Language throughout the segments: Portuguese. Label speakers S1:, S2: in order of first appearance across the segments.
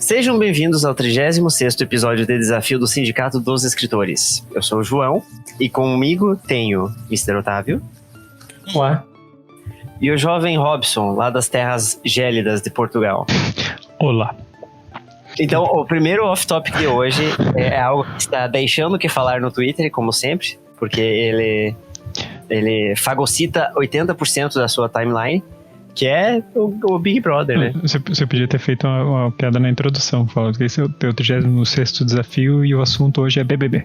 S1: Sejam bem-vindos ao 36º episódio de Desafio do Sindicato dos Escritores. Eu sou o João e comigo tenho Mr. Otávio.
S2: Olá.
S1: E o jovem Robson, lá das terras gélidas de Portugal.
S3: Olá.
S1: Então, o primeiro off-topic de hoje é algo que está deixando o que falar no Twitter, como sempre, porque ele fagocita 80% da sua timeline, que é o Big Brother, né?
S3: Você podia ter feito uma piada na introdução, falando que esse é o teu 36º desafio e o assunto hoje é BBB.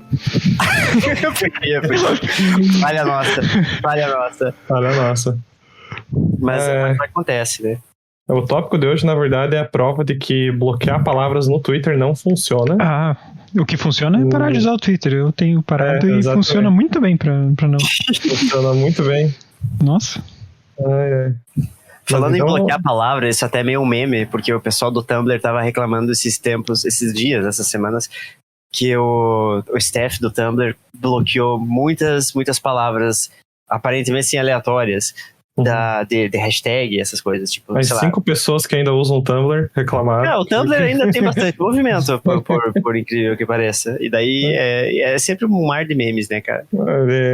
S1: Eu podia. Falha nossa. Mas acontece, né?
S2: O tópico de hoje, na verdade, é a prova de que bloquear palavras no Twitter não funciona.
S3: Ah, o que funciona é parar de usar o Twitter. Eu tenho parado e
S2: exatamente.
S3: funciona muito bem pra não...
S2: Funciona muito bem.
S3: Nossa.
S1: Falando
S2: então...
S1: em bloquear palavras, isso até é meio um meme, porque o pessoal do Tumblr tava reclamando esses dias, essas semanas, que o staff do Tumblr bloqueou muitas palavras, aparentemente assim, aleatórias, de hashtag, essas coisas. Tipo,
S2: Mas 5 pessoas que ainda usam o Tumblr reclamaram.
S1: O Tumblr ainda tem bastante movimento, por incrível que pareça. E daí é sempre um mar de memes, né, cara?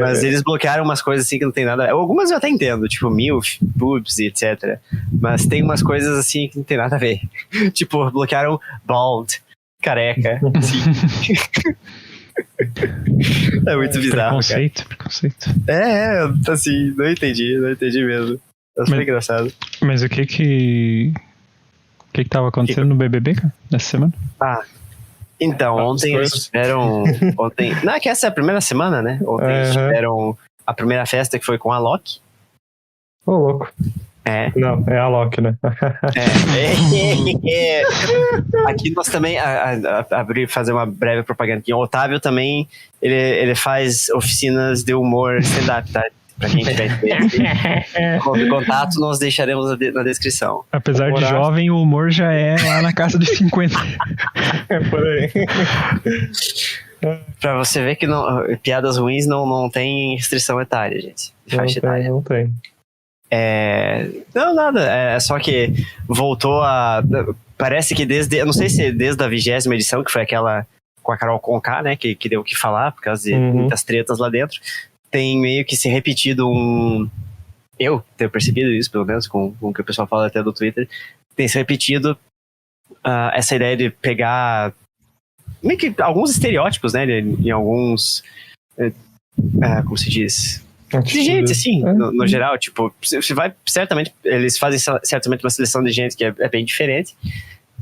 S1: Mas eles bloquearam umas coisas assim que não tem nada... Algumas eu até entendo, tipo MILF, boobs e etc. Mas tem umas coisas assim que não tem nada a ver. Tipo, bloquearam bald, careca, assim. É muito bizarro,
S3: Preconceito.
S1: Assim, não entendi mesmo. Mas foi engraçado.
S3: Mas o que tava acontecendo no BBB, cara, nessa semana?
S1: Então, ontem eles tiveram... Não, é que essa é a primeira semana, né? Ontem eles tiveram a primeira festa que foi com a Loki.
S2: Ô, louco. Não, é a Loki, né?
S1: Aqui nós também fazer uma breve propaganda aqui. O Otávio também ele faz oficinas de humor stand-up, tá? Pra quem tiver interesse. Contato nós deixaremos na descrição.
S3: Apesar de jovem, o humor já é lá na casa dos 50.
S2: É por aí.
S1: Pra você ver que piadas ruins não tem restrição etária, gente. Faixa etária.
S2: Não tem.
S1: Não, nada. É só que voltou a... Parece que eu não sei se desde a 20ª edição, que foi aquela com a Carol Conká, né? Que deu o que falar, por causa de muitas tretas lá dentro. Tem meio que se repetido eu tenho percebido isso, pelo menos, com o que o pessoal fala até do Twitter. Tem se repetido essa ideia de pegar meio que alguns estereótipos, né? Em alguns... como se diz... De gente, assim, no geral, tipo, você vai, certamente, eles fazem certamente uma seleção de gente que é bem diferente,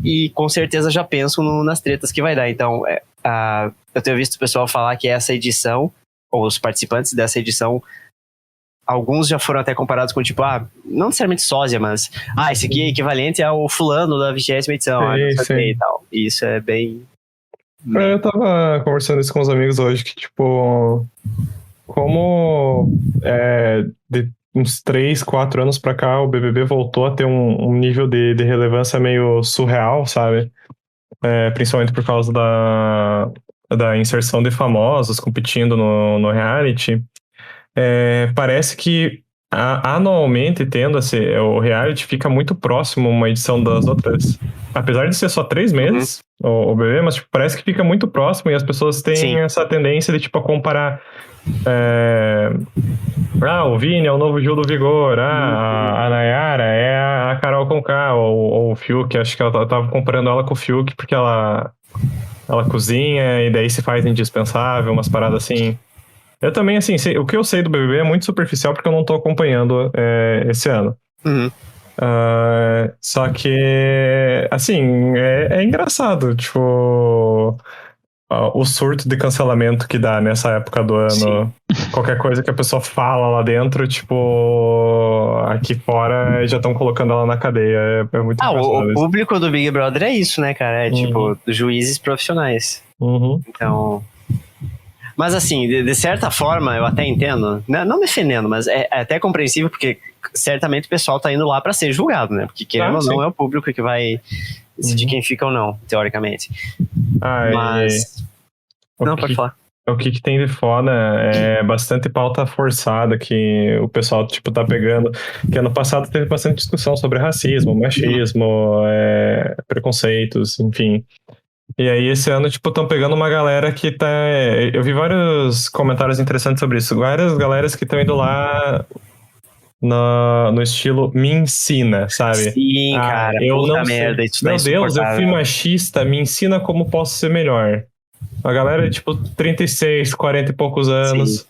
S1: e com certeza já pensam nas tretas que vai dar. Então, eu tenho visto o pessoal falar que essa edição, ou os participantes dessa edição, alguns já foram até comparados com, tipo, não necessariamente sósia, mas, esse aqui é equivalente ao fulano da 20ª edição, não sei o que e tal. E isso é bem...
S2: Eu tava conversando isso com os amigos hoje, que, tipo... Como de uns 3, 4 anos pra cá o BBB voltou a ter um nível de relevância meio surreal, sabe? Principalmente por causa da inserção de famosos competindo no reality. Parece que anualmente o reality fica muito próximo uma edição das outras. Apesar de ser só 3 meses o BBB, mas tipo, parece que fica muito próximo e as pessoas têm essa tendência de tipo, a comparar o Vini é o novo Gil do Vigor, a Nayara é a Carol Conká, ou o Fiuk, acho que ela tava comparando ela com o Fiuk porque ela cozinha e daí se faz indispensável, umas paradas assim. Eu também, assim, o que eu sei do BBB é muito superficial porque eu não tô acompanhando esse ano. Só que, assim, é engraçado, tipo... o surto de cancelamento que dá nessa época do ano. Sim. Qualquer coisa que a pessoa fala lá dentro, tipo, aqui fora já estão colocando ela na cadeia. É muito engraçado.
S1: O público do Big Brother é isso, né, cara? Tipo, juízes profissionais. Então... Mas assim, de certa forma, eu até entendo, não defendendo, mas é até compreensível, porque certamente o pessoal tá indo lá pra ser julgado, né? Porque querendo ou não, é o público que vai decidir quem fica ou não, teoricamente. Mas... Não, pode falar.
S2: O que tem de foda é bastante pauta forçada que o pessoal, tipo, tá pegando. Que ano passado teve bastante discussão sobre racismo, machismo, preconceitos, enfim. E aí esse ano, tipo, estão pegando uma galera que tá... Eu vi vários comentários interessantes sobre isso. Várias galeras que estão indo lá no estilo me ensina, sabe?
S1: Sim, cara,
S2: eu
S1: puta
S2: não
S1: merda,
S2: sei.
S1: isso tá
S2: Meu Deus, eu fui
S1: insuportável.
S2: machista, me ensina como posso ser melhor. A galera, tipo, 36, 40 e poucos anos.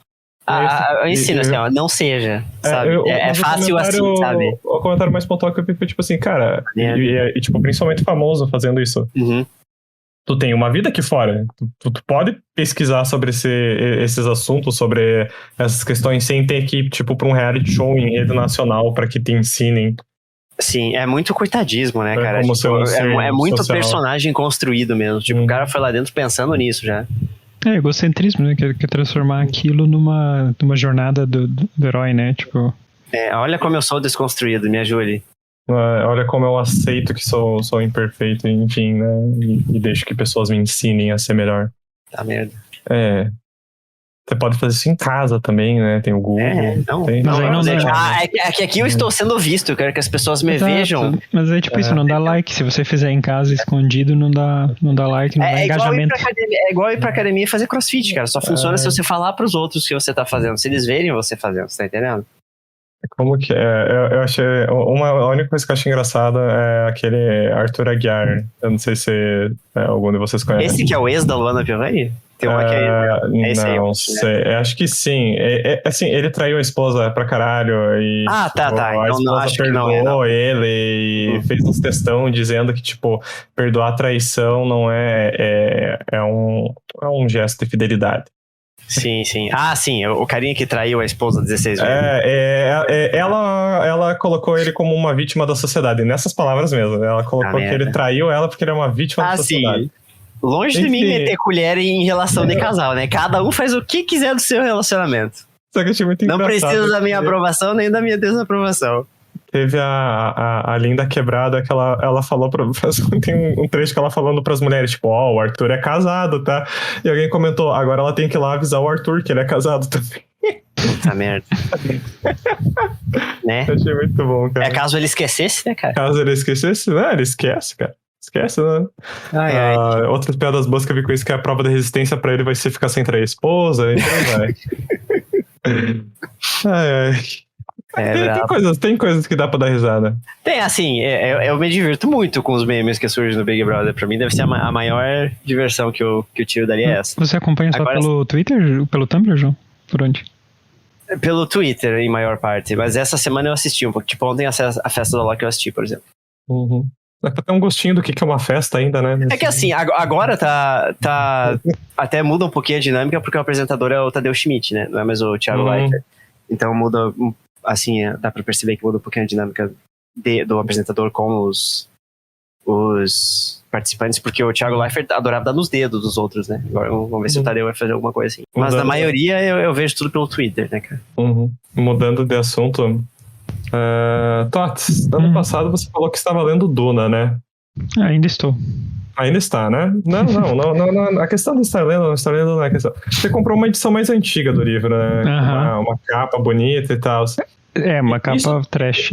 S1: Eu ensino assim, ó, não seja, sabe? É
S2: Mas
S1: fácil assim, sabe?
S2: o comentário mais pontual que eu vi foi tipo assim, cara, tipo, principalmente famoso fazendo isso.
S1: Uhum.
S2: Tu tem uma vida aqui fora. Tu pode pesquisar sobre esses assuntos, sobre essas questões, sem ter que ir, tipo, pra um reality show em rede nacional pra que te ensinem.
S1: Sim, é muito coitadismo, né, cara?
S2: Como
S1: Tipo,
S2: ser um ser
S1: é muito
S2: social.
S1: personagem construído mesmo. Tipo, o cara foi lá dentro pensando nisso já.
S3: É egocentrismo, né? Quer transformar aquilo numa jornada do herói, né? Tipo.
S1: Olha como eu sou desconstruído, me ajude.
S2: Olha como eu aceito que sou imperfeito, enfim, né? E deixo que pessoas me ensinem a ser melhor.
S1: Tá merda.
S2: Você pode fazer isso em casa também, né? Tem o Google.
S1: É que aqui eu estou sendo visto, eu quero que as pessoas me vejam.
S3: Mas é tipo isso, não dá like. Se você fizer em casa escondido, não dá like, não dá engajamento.
S1: É igual ir pra academia e fazer crossfit, cara. Só funciona se você falar pros outros que você tá fazendo. Se eles verem você fazendo, você tá entendendo?
S2: Como que é? Eu achei. A única coisa que eu achei engraçada é aquele Arthur Aguiar. Eu não sei se algum de vocês conhece.
S1: Esse que é o ex da Luana Piovani? Tem uma que é esse aí.
S2: Não sei. Né? Acho que sim. Assim, ele traiu a esposa pra caralho. E,
S1: tá.
S2: A esposa perdoou ele e fez uns textão dizendo que, tipo, perdoar a traição não é um gesto de fidelidade.
S1: Sim. Sim, o carinha que traiu a esposa 16 vezes.
S2: Ela colocou ele como uma vítima da sociedade. Nessas palavras mesmo. Ela colocou que ele traiu ela porque ele é uma vítima da sociedade.
S1: Sim. Longe de mim meter colher em relação de casal, né? Cada um faz o que quiser do seu relacionamento.
S2: Só que eu achei muito
S1: não
S2: engraçado.
S1: Precisa da minha aprovação nem da minha desaprovação.
S2: Teve a Linda Quebrada que ela falou tem um trecho que ela falando pras mulheres, tipo, o Arthur é casado, tá? E alguém comentou, agora ela tem que ir lá avisar o Arthur que ele é casado também.
S1: Puta merda. Né?
S2: Eu achei muito bom, cara.
S1: Caso ele esquecesse, né, cara?
S2: Caso ele esquecesse, ele esquece, cara. Esquece, né? Outras piadas boas que eu vi com isso, que a prova da resistência pra ele vai ser ficar sem trair a esposa, então vai. Tem coisas que dá pra dar risada.
S1: Tem, assim, eu me divirto muito com os memes que surgem no Big Brother. Pra mim deve ser a maior diversão que eu tiro dali é essa.
S3: Você acompanha só pelo Twitter? Pelo Tumblr, João? Por onde?
S1: Pelo Twitter, em maior parte. Mas essa semana eu assisti um pouco. Tipo, ontem a festa da Loki eu assisti, por exemplo.
S2: Uhum. Dá pra ter um gostinho do que é uma festa ainda, né?
S1: É que assim, agora tá até muda um pouquinho a dinâmica, porque o apresentador é o Tadeu Schmidt, né? Não é mais o Thiago Leifert. Então muda, assim, dá pra perceber que muda um pouquinho a dinâmica do apresentador com os participantes, porque o Thiago Leifert adorava dar nos dedos dos outros, né? Agora vamos ver se o Tadeu vai fazer alguma coisa assim. Mas na maioria eu vejo tudo pelo Twitter, né, cara?
S2: Mudando de assunto... Tots, ano passado você falou que estava lendo Duna, né?
S3: Ainda estou.
S2: Ainda está, né? Não. A questão de estar lendo não é a questão. Você comprou uma edição mais antiga do livro, né? Uma capa bonita e tal.
S3: Uma capa trash,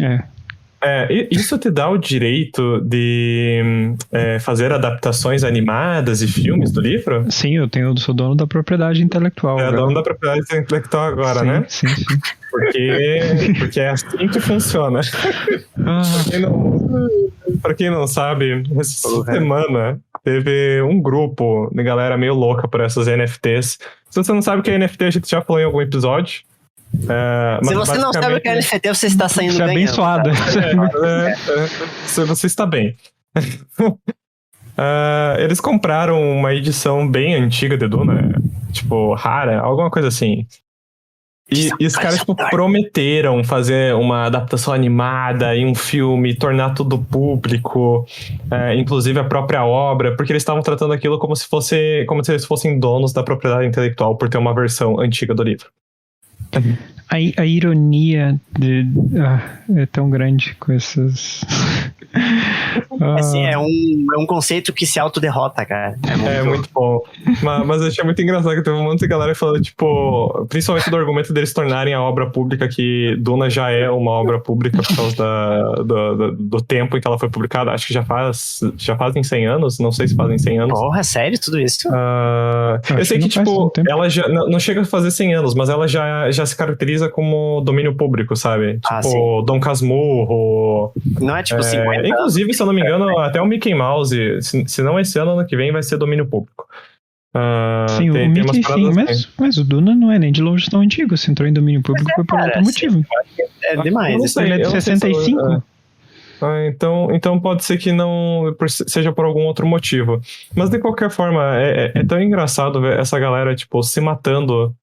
S2: Isso te dá o direito de fazer adaptações animadas e filmes do livro?
S3: Sim, sou dono da propriedade intelectual.
S2: Dono da propriedade intelectual agora,
S3: sim,
S2: né?
S3: Sim.
S2: Porque é assim que funciona. Pra quem não sabe, essa semana teve um grupo de galera meio louca por essas NFTs. Se você não sabe o que é NFT, a gente já falou em algum episódio.
S1: Se você não sabe o que é NFT, você está saindo
S3: ganhando. Abençoado.
S2: Você está bem. Eles compraram uma edição bem antiga de Duna, tipo, rara, alguma coisa assim. E os caras prometeram fazer uma adaptação animada e um filme, tornar tudo público, inclusive a própria obra, porque eles estavam tratando aquilo como se eles fossem donos da propriedade intelectual por ter uma versão antiga do livro.
S3: A ironia é tão grande com essas...
S1: Assim, é um conceito que se autoderrota, cara.
S2: É muito bom. Mas eu achei muito engraçado que teve um monte de galera falando, tipo, principalmente do argumento deles tornarem a obra pública, que Duna já é uma obra pública por causa do tempo em que ela foi publicada. Acho que já fazem 100 anos, não sei se fazem 100 anos.
S1: Porra, sério tudo isso?
S2: Eu sei que, tipo, ela já não chega a fazer 100 anos, mas ela já se caracteriza como domínio público, sabe? Tipo, Dom Casmurro.
S1: Não é tipo 50.
S2: Inclusive, se eu não me engano, até o Mickey Mouse, se não esse ano que vem, vai ser domínio público.
S3: Sim, o Mickey sim, mas o Duna não é nem de longe tão antigo. Se entrou em domínio público foi por outro motivo.
S1: É demais.
S3: Ele é de 65.
S2: Então pode ser que não seja por algum outro motivo. Mas de qualquer forma, é tão engraçado ver essa galera, tipo, se matando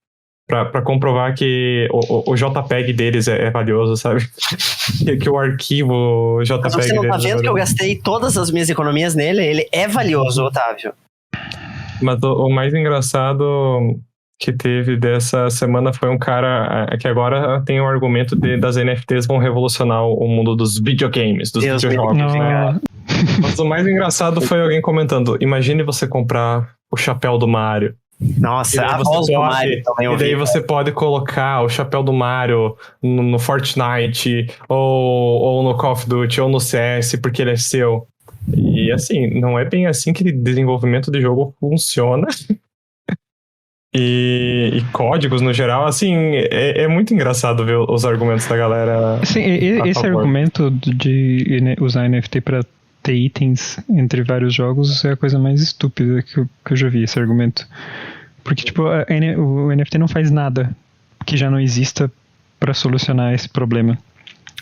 S2: pra comprovar que o JPEG deles é valioso, sabe? que o arquivo JPEG deles.
S1: Você não tá vendo que eu gastei todas as minhas economias nele? Ele é valioso, Otávio.
S2: Mas o mais engraçado que teve dessa semana foi um cara que agora tem o argumento das NFTs vão revolucionar o mundo dos videogames, dos videojogos, né? Mas o mais engraçado foi alguém comentando: imagine você comprar o chapéu do Mario.
S1: Nossa, a voz do Mario também.
S2: E daí você pode colocar o chapéu do Mario no Fortnite, ou no Call of Duty, ou no CS, porque ele é seu. E assim, não é bem assim que desenvolvimento de jogo funciona. E códigos no geral, assim, é muito engraçado ver os argumentos da galera.
S3: Sim, esse argumento de usar NFT para ter itens entre vários jogos é a coisa mais estúpida que eu já vi, esse argumento. Porque, tipo, o NFT não faz nada que já não exista para solucionar esse problema.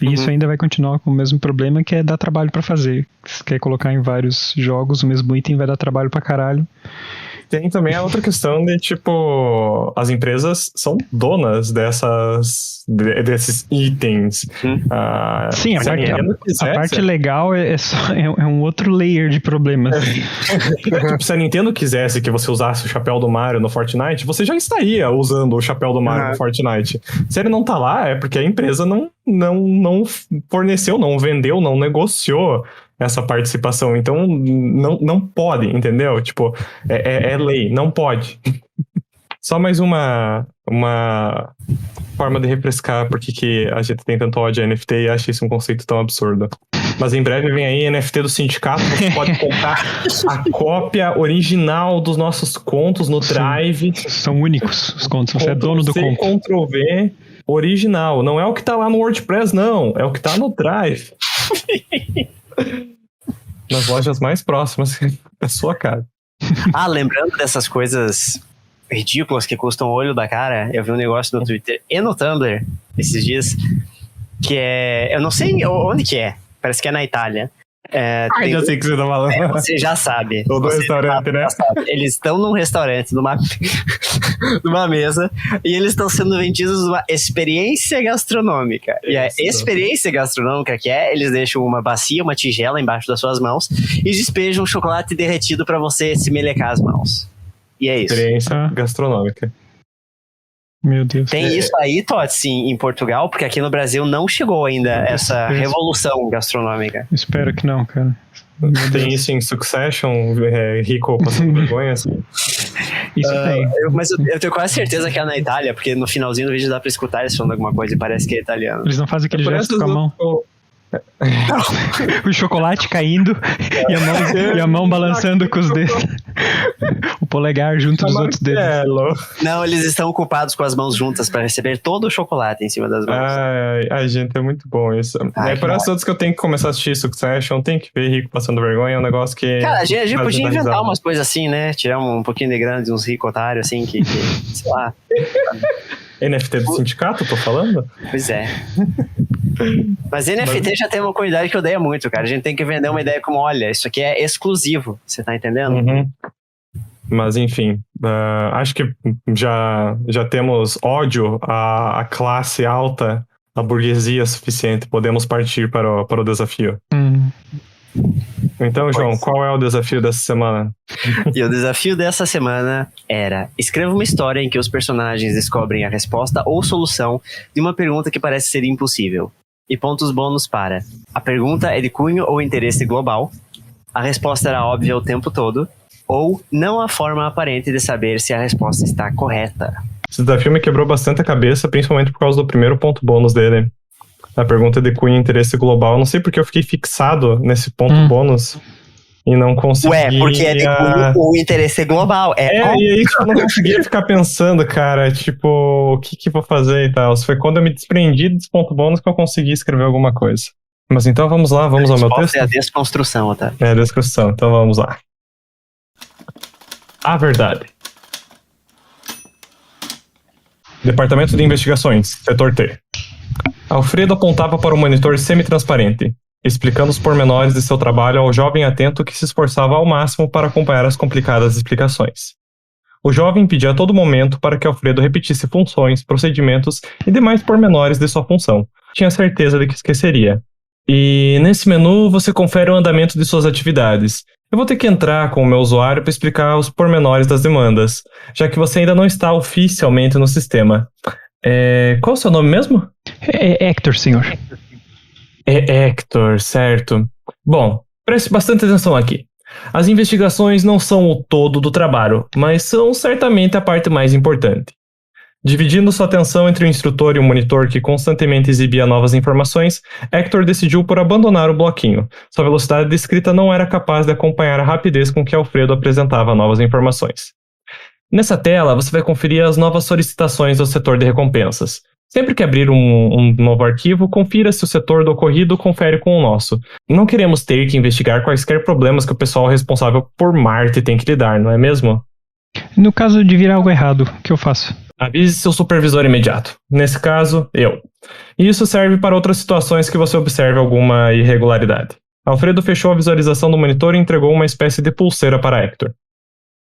S3: E isso ainda vai continuar com o mesmo problema, que é dar trabalho pra fazer. Se quer colocar em vários jogos o mesmo item, vai dar trabalho pra caralho.
S2: Tem também a outra questão de, tipo, as empresas são donas desses itens.
S3: Sim, a parte legal é um outro layer de problemas.
S2: Tipo, se a Nintendo quisesse que você usasse o chapéu do Mario no Fortnite, você já estaria usando o chapéu do Mario no Fortnite. Se ele não tá lá, é porque a empresa não forneceu, não vendeu, não negociou essa participação. Então, não pode, entendeu? Tipo, é lei, não pode. Só mais uma forma de refrescar porque que a gente tem tanto ódio a NFT e acha isso um conceito tão absurdo. Mas em breve vem aí NFT do sindicato, você pode comprar a cópia original dos nossos contos no Drive.
S3: São únicos os contos, você é dono do conto.
S2: Ctrl+V original, não é o que tá lá no WordPress, não, é o que tá no Drive. Nas lojas mais próximas da sua casa.
S1: Lembrando dessas coisas ridículas que custam o olho da cara, eu vi um negócio no Twitter e no Tumblr esses dias, que é... eu não sei onde que é, parece que é na Itália.
S2: Já sei que você tá falando.
S1: Você já sabe.
S2: Todo restaurante, né?
S1: Eles estão num restaurante, numa mesa, e eles estão sendo vendidos uma experiência gastronômica. E a experiência gastronômica que eles deixam uma bacia, uma tigela embaixo das suas mãos e despejam um chocolate derretido pra você se melecar as mãos. E é isso.
S2: Experiência gastronômica.
S3: Meu Deus.
S1: Tem isso aí, Totti, sim, em Portugal, porque aqui no Brasil não chegou ainda essa revolução gastronômica.
S3: Espero que não, cara.
S2: Tem isso em Succession, rico passando vergonha, assim.
S3: Isso tem.
S1: Mas eu tenho quase certeza que é na Itália, porque no finalzinho do vídeo dá pra escutar eles falando alguma coisa e parece que é italiano.
S3: Eles não fazem aquele gesto com a mão. O chocolate caindo e a mão balançando com os dedos. O polegar junto dos outros dedos.
S1: Não, eles estão ocupados com as mãos juntas para receber todo o chocolate em cima das mãos.
S2: Ai, gente, é muito bom isso. Para as outras que eu tenho que começar a assistir Succession, tem que ver rico passando vergonha, é um negócio que...
S1: Cara, a gente podia inventar umas coisas assim, né? Tirar um pouquinho de grana de uns ricos otários, assim, que sei lá...
S2: NFT do sindicato, tô falando?
S1: Pois é. Mas NFT já tem uma comunidade que odeia muito, cara. A gente tem que vender uma ideia como, olha, isso aqui é exclusivo. Você tá entendendo?
S2: Mas, enfim, acho que já temos ódio à classe alta, à burguesia suficiente. Podemos partir para o desafio. Então, João, qual é o desafio dessa semana?
S1: E o desafio dessa semana era: escreva uma história em que os personagens descobrem a resposta ou solução de uma pergunta que parece ser impossível. E pontos bônus para A pergunta é de cunho ou interesse global. A resposta era óbvia o tempo todo. Ou não há forma aparente de saber se a resposta está correta.
S2: Esse desafio me quebrou bastante a cabeça, principalmente por causa do primeiro ponto bônus dele. A pergunta de cunho e interesse global. Não sei porque eu fiquei fixado nesse ponto bônus e não consegui...
S1: Ué, porque é de cunho ou interesse global.
S2: E aí eu não conseguia ficar pensando, cara, tipo, o que vou fazer e tal. Foi quando eu me desprendi desse ponto bônus que eu consegui escrever alguma coisa. Mas então vamos lá, vamos ao meu texto?
S1: É a desconstrução, Otávio.
S2: É a desconstrução, então vamos lá. A verdade. Departamento de Investigações, setor T. Alfredo apontava para o monitor semi-transparente, explicando os pormenores de seu trabalho ao jovem atento que se esforçava ao máximo para acompanhar as complicadas explicações. O jovem pedia a todo momento para que Alfredo repetisse funções, procedimentos e demais pormenores de sua função. Tinha certeza de que esqueceria. E nesse menu você confere o andamento de suas atividades. Eu vou ter que entrar com o meu usuário para explicar os pormenores das demandas, já que você ainda não está oficialmente no sistema. Qual é o seu nome mesmo?
S3: É Hector, senhor.
S2: É Hector, certo. Bom, preste bastante atenção aqui. As investigações não são o todo do trabalho, mas são certamente a parte mais importante. Dividindo sua atenção entre o instrutor e o monitor que constantemente exibia novas informações, Hector decidiu por abandonar o bloquinho. Sua velocidade de escrita não era capaz de acompanhar a rapidez com que Alfredo apresentava novas informações. Nessa tela, você vai conferir as novas solicitações do setor de recompensas. Sempre que abrir um novo arquivo, confira se o setor do ocorrido confere com o nosso. Não queremos ter que investigar quaisquer problemas que o pessoal responsável por Marte tem que lidar, não é mesmo?
S3: No caso de vir algo errado, o que eu faço?
S2: Avise seu supervisor imediato. Nesse caso, eu. E isso serve para outras situações que você observe alguma irregularidade. Alfredo fechou a visualização do monitor e entregou uma espécie de pulseira para Hector.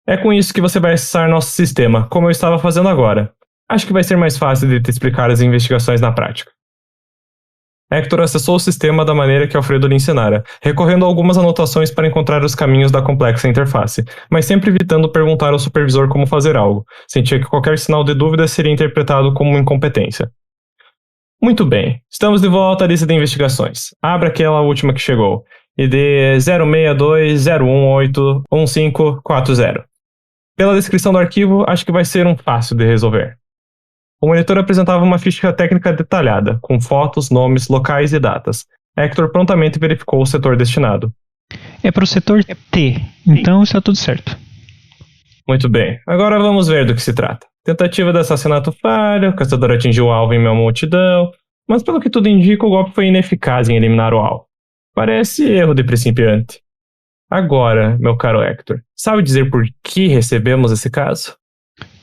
S2: É com isso que você vai acessar nosso sistema, como eu estava fazendo agora. Acho que vai ser mais fácil de te explicar as investigações na prática. Hector acessou o sistema da maneira que Alfredo lhe ensinara, recorrendo a algumas anotações para encontrar os caminhos da complexa interface, mas sempre evitando perguntar ao supervisor como fazer algo. Sentia que qualquer sinal de dúvida seria interpretado como incompetência. Muito bem, estamos de volta à lista de investigações. Abra aquela última que chegou. ID 062-018-1540. Pela descrição do arquivo, acho que vai ser fácil de resolver. O monitor apresentava uma ficha técnica detalhada, com fotos, nomes, locais e datas. Hector prontamente verificou o setor destinado.
S3: É para o setor T, então está tudo certo.
S2: Muito bem, agora vamos ver do que se trata. Tentativa de assassinato falha, o caçador atingiu o alvo em uma multidão, mas pelo que tudo indica, o golpe foi ineficaz em eliminar o alvo. Parece erro de principiante. Agora, meu caro Hector, sabe dizer por que recebemos esse caso?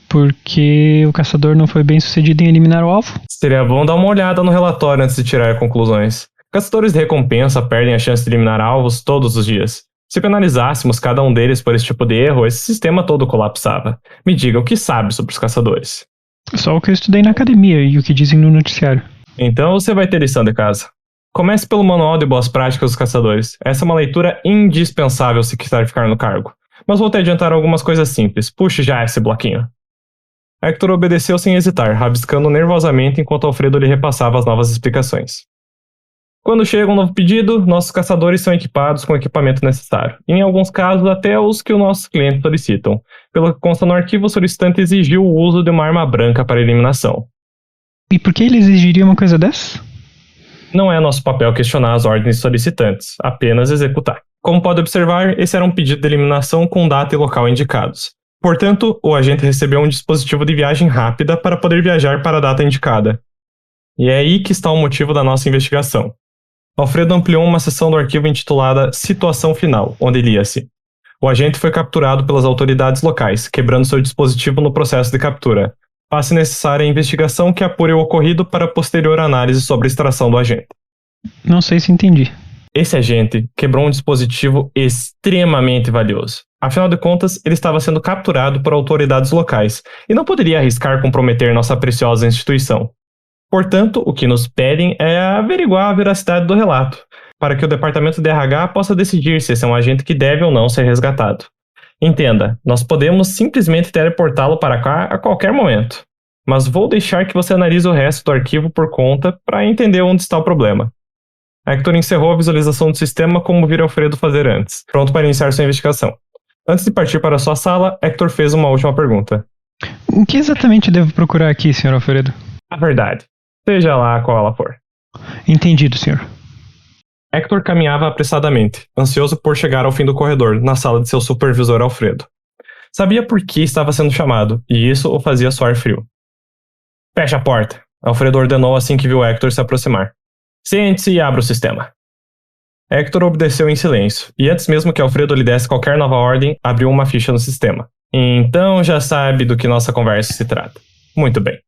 S3: Porque o caçador não foi bem sucedido em eliminar o alvo?
S2: Seria bom dar uma olhada no relatório antes de tirar conclusões. Caçadores de recompensa perdem a chance de eliminar alvos todos os dias. Se penalizássemos cada um deles por esse tipo de erro, esse sistema todo colapsava. Me diga o que sabe sobre os caçadores.
S3: Só o que eu estudei na academia e o que dizem no noticiário.
S2: Então você vai ter lição de casa. Comece pelo Manual de Boas Práticas dos Caçadores. Essa é uma leitura indispensável se quiser ficar no cargo. Mas vou te adiantar algumas coisas simples. Puxe já esse bloquinho. Hector obedeceu sem hesitar, rabiscando nervosamente enquanto Alfredo lhe repassava as novas explicações. Quando chega um novo pedido, nossos caçadores são equipados com o equipamento necessário. Em alguns casos, até os que os nossos clientes solicitam. Pelo que consta no arquivo, o solicitante exigiu o uso de uma arma branca para eliminação.
S3: E por que ele exigiria uma coisa dessa?
S2: Não é nosso papel questionar as ordens solicitantes, apenas executar. Como pode observar, esse era um pedido de eliminação com data e local indicados. Portanto, o agente recebeu um dispositivo de viagem rápida para poder viajar para a data indicada. E é aí que está o motivo da nossa investigação. Alfredo ampliou uma seção do arquivo intitulada Situação Final, onde lia-se: o agente foi capturado pelas autoridades locais, quebrando seu dispositivo no processo de captura. Faz-se necessária a investigação que apure o ocorrido para posterior análise sobre a extração do agente.
S3: Não sei se entendi.
S2: Esse agente quebrou um dispositivo extremamente valioso. Afinal de contas, ele estava sendo capturado por autoridades locais e não poderia arriscar comprometer nossa preciosa instituição. Portanto, o que nos pedem é averiguar a veracidade do relato, para que o departamento de RH possa decidir se esse é um agente que deve ou não ser resgatado. Entenda, nós podemos simplesmente teleportá-lo para cá a qualquer momento, mas vou deixar que você analise o resto do arquivo por conta para entender onde está o problema. Hector encerrou a visualização do sistema como vira Alfredo fazer antes, pronto para iniciar sua investigação. Antes de partir para sua sala, Hector fez uma última pergunta.
S3: O que exatamente devo procurar aqui, Sr. Alfredo?
S2: A verdade. Seja lá qual ela for.
S3: Entendido, senhor.
S2: Hector caminhava apressadamente, ansioso por chegar ao fim do corredor, na sala de seu supervisor Alfredo. Sabia por que estava sendo chamado, e isso o fazia suar frio. Feche a porta, Alfredo ordenou assim que viu Hector se aproximar. Sente-se e abra o sistema. Hector obedeceu em silêncio, e antes mesmo que Alfredo lhe desse qualquer nova ordem, abriu uma ficha no sistema. Então já sabe do que nossa conversa se trata. Muito bem.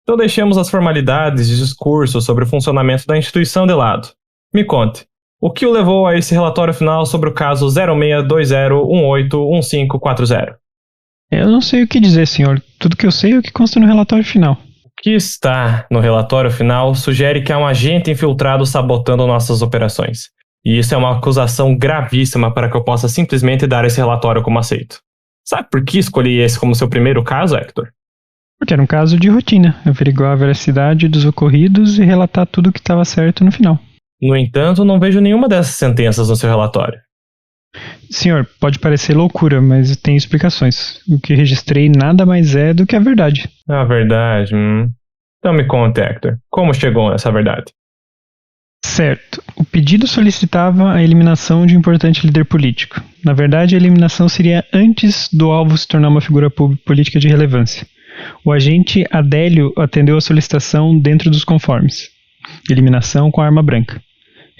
S2: Então deixemos as formalidades e discursos sobre o funcionamento da instituição de lado. Me conte, o que o levou a esse relatório final sobre o caso 0620181540?
S3: Eu não sei o que dizer, senhor. Tudo que eu sei é o que consta no relatório final.
S2: O que está no relatório final sugere que há um agente infiltrado sabotando nossas operações. E isso é uma acusação gravíssima para que eu possa simplesmente dar esse relatório como aceito. Sabe por que escolhi esse como seu primeiro caso, Hector?
S3: Porque era um caso de rotina, averiguar a veracidade dos ocorridos e relatar tudo o que estava certo no final.
S2: No entanto, não vejo nenhuma dessas sentenças no seu relatório.
S3: Senhor, pode parecer loucura, mas tem explicações. O que registrei nada mais é do que a verdade.
S2: A verdade? Então me conte, Hector. Como chegou nessa verdade?
S3: Certo. O pedido solicitava a eliminação de um importante líder político. Na verdade, a eliminação seria antes do alvo se tornar uma figura política de relevância. O agente Adélio atendeu a solicitação dentro dos conformes. Eliminação com arma branca.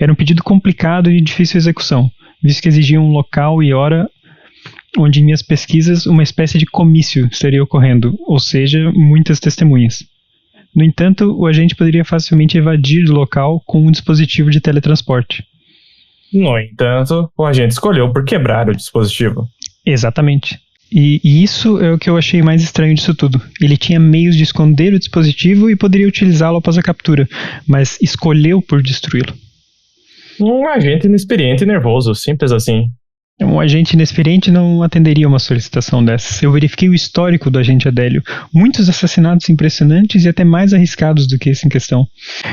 S3: Era um pedido complicado e de difícil execução, visto que exigia um local e hora onde em minhas pesquisas uma espécie de comício estaria ocorrendo, ou seja, muitas testemunhas. No entanto, o agente poderia facilmente evadir do local com um dispositivo de teletransporte.
S2: No entanto, o agente escolheu por quebrar o dispositivo.
S3: Exatamente. E isso é o que eu achei mais estranho disso tudo. Ele tinha meios de esconder o dispositivo e poderia utilizá-lo após a captura, mas escolheu por destruí-lo.
S2: Um agente inexperiente e nervoso, simples assim.
S3: Um agente inexperiente não atenderia uma solicitação dessas. Eu verifiquei o histórico do agente Adélio. Muitos assassinatos impressionantes e até mais arriscados do que esse em questão.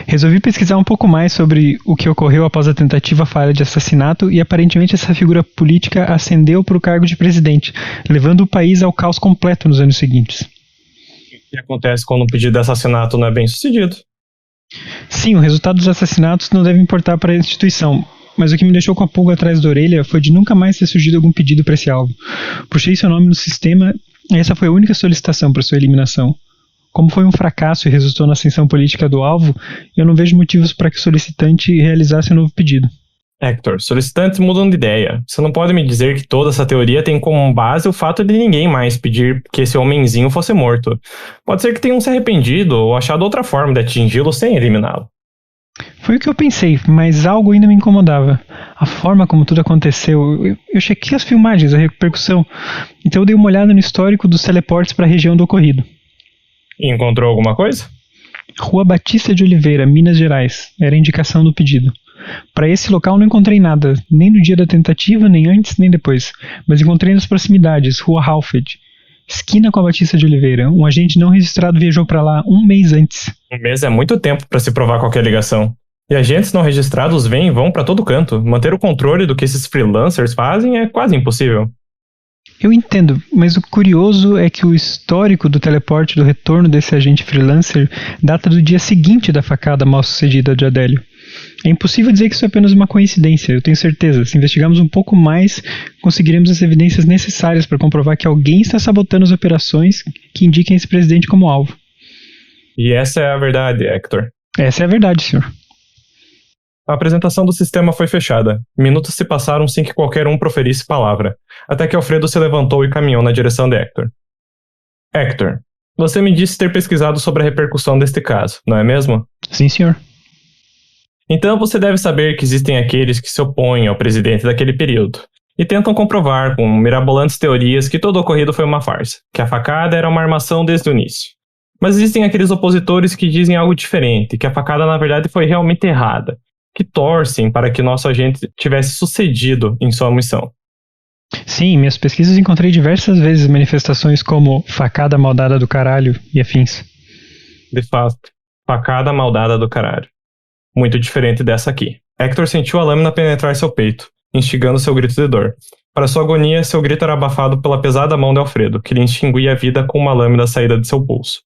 S3: Resolvi pesquisar um pouco mais sobre o que ocorreu após a tentativa falha de assassinato e aparentemente essa figura política ascendeu para o cargo de presidente, levando o país ao caos completo nos anos seguintes.
S2: O que acontece quando um pedido de assassinato não é bem sucedido?
S3: Sim, o resultado dos assassinatos não deve importar para a instituição. Mas o que me deixou com a pulga atrás da orelha foi de nunca mais ter surgido algum pedido para esse alvo. Puxei seu nome no sistema e essa foi a única solicitação para sua eliminação. Como foi um fracasso e resultou na ascensão política do alvo, eu não vejo motivos para que o solicitante realizasse um novo pedido.
S2: Hector, solicitantes mudam de ideia. Você não pode me dizer que toda essa teoria tem como base o fato de ninguém mais pedir que esse homenzinho fosse morto. Pode ser que tenham se arrependido ou achado outra forma de atingi-lo sem eliminá-lo.
S3: Foi o que eu pensei, mas algo ainda me incomodava. A forma como tudo aconteceu. Eu chequei as filmagens, a repercussão. Então eu dei uma olhada no histórico dos teleportes para a região do ocorrido.
S2: Encontrou alguma coisa?
S3: Rua Batista de Oliveira, Minas Gerais. Era a indicação do pedido. Para esse local não encontrei nada, nem no dia da tentativa, nem antes, nem depois. Mas encontrei nas proximidades, Rua Halfed. Esquina com a Batista de Oliveira. Um agente não registrado viajou para lá um mês antes.
S2: Um mês é muito tempo para se provar qualquer ligação. E agentes não registrados vêm e vão para todo canto. Manter o controle do que esses freelancers fazem é quase impossível.
S3: Eu entendo, mas o curioso é que o histórico do teleporte do retorno desse agente freelancer data do dia seguinte da facada mal sucedida de Adélio. É impossível dizer que isso é apenas uma coincidência, eu tenho certeza. Se investigarmos um pouco mais, conseguiremos as evidências necessárias para comprovar que alguém está sabotando as operações que indiquem esse presidente como alvo.
S2: E essa é a verdade, Hector.
S3: Essa é a verdade, senhor.
S2: A apresentação do sistema foi fechada. Minutos se passaram sem que qualquer um proferisse palavra, até que Alfredo se levantou e caminhou na direção de Hector. Hector, você me disse ter pesquisado sobre a repercussão deste caso, não é mesmo?
S3: Sim, senhor.
S2: Então você deve saber que existem aqueles que se opõem ao presidente daquele período e tentam comprovar com mirabolantes teorias que todo o ocorrido foi uma farsa, que a facada era uma armação desde o início. Mas existem aqueles opositores que dizem algo diferente, que a facada na verdade foi realmente errada, que torcem para que nosso agente tivesse sucedido em sua missão.
S3: Sim, em minhas pesquisas encontrei diversas vezes manifestações como facada maldada do caralho e afins.
S2: De fato, facada maldada do caralho. Muito diferente dessa aqui. Hector sentiu a lâmina penetrar seu peito, instigando seu grito de dor. Para sua agonia, seu grito era abafado pela pesada mão de Alfredo, que lhe extinguia a vida com uma lâmina saída de seu pulso.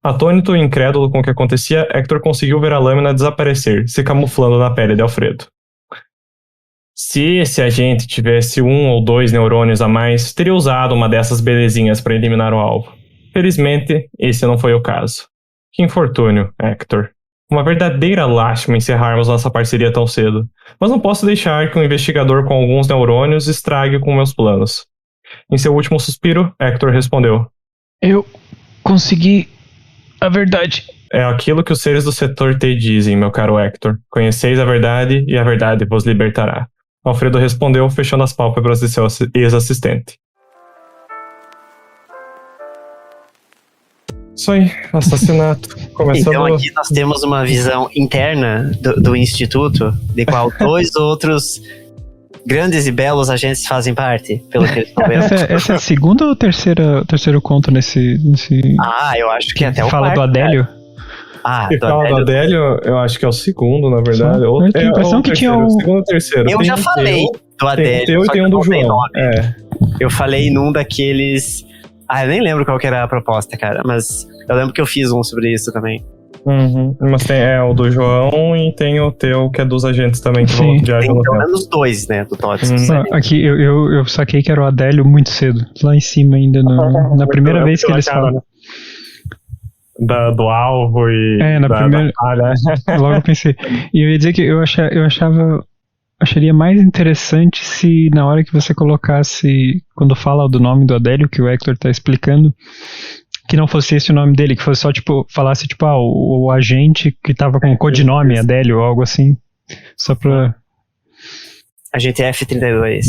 S2: Atônito e incrédulo com o que acontecia, Hector conseguiu ver a lâmina desaparecer, se camuflando na pele de Alfredo. Se esse agente tivesse 1 ou 2 neurônios a mais, teria usado uma dessas belezinhas para eliminar o alvo. Felizmente, esse não foi o caso. Que infortúnio, Hector. Uma verdadeira lástima encerrarmos nossa parceria tão cedo, mas não posso deixar que um investigador com alguns neurônios estrague com meus planos. Em seu último suspiro, Hector respondeu:
S3: Eu consegui a verdade.
S2: É aquilo que os seres do setor T dizem, meu caro Hector. Conheceis a verdade e a verdade vos libertará. Alfredo respondeu, fechando as pálpebras de seu ex-assistente. Isso aí, assassinato. Começando...
S1: Então aqui nós temos uma visão interna do Instituto, de qual 2 outros grandes e belos agentes fazem parte, pelo que eles estão vendo.
S3: Essa é a segunda ou terceiro conto nesse...
S1: Ah, eu acho que até o
S3: fala
S1: quarto,
S3: do Adélio?
S1: Cara. Ah,
S2: e fala do Adélio, eu acho que é o segundo, na verdade.
S3: Eu tenho a impressão que tinha
S2: o segundo ou terceiro.
S1: Eu já falei do Adélio.
S2: Tem o e tem um do João.
S1: Eu falei num daqueles... Ah, eu nem lembro qual que era a proposta, cara, mas eu lembro que eu fiz um sobre isso também.
S2: Uhum. Mas tem o do João e tem o teu, que é dos agentes também, que vão viajar no tempo.
S1: Tem pelo menos 2, né, do Tots.
S3: Aqui, eu saquei que era o Adélio muito cedo, lá em cima ainda, na primeira vez que eles falam.
S2: Né? Do alvo e
S3: na primeira. Logo eu pensei. E eu ia dizer que eu acharia mais interessante se na hora que você colocasse, quando fala do nome do Adélio, que o Hector tá explicando, que não fosse esse o nome dele, que fosse só, tipo, falasse, tipo, o agente que tava com o codinome Adélio ou algo assim. Só pra...
S1: Agente F32.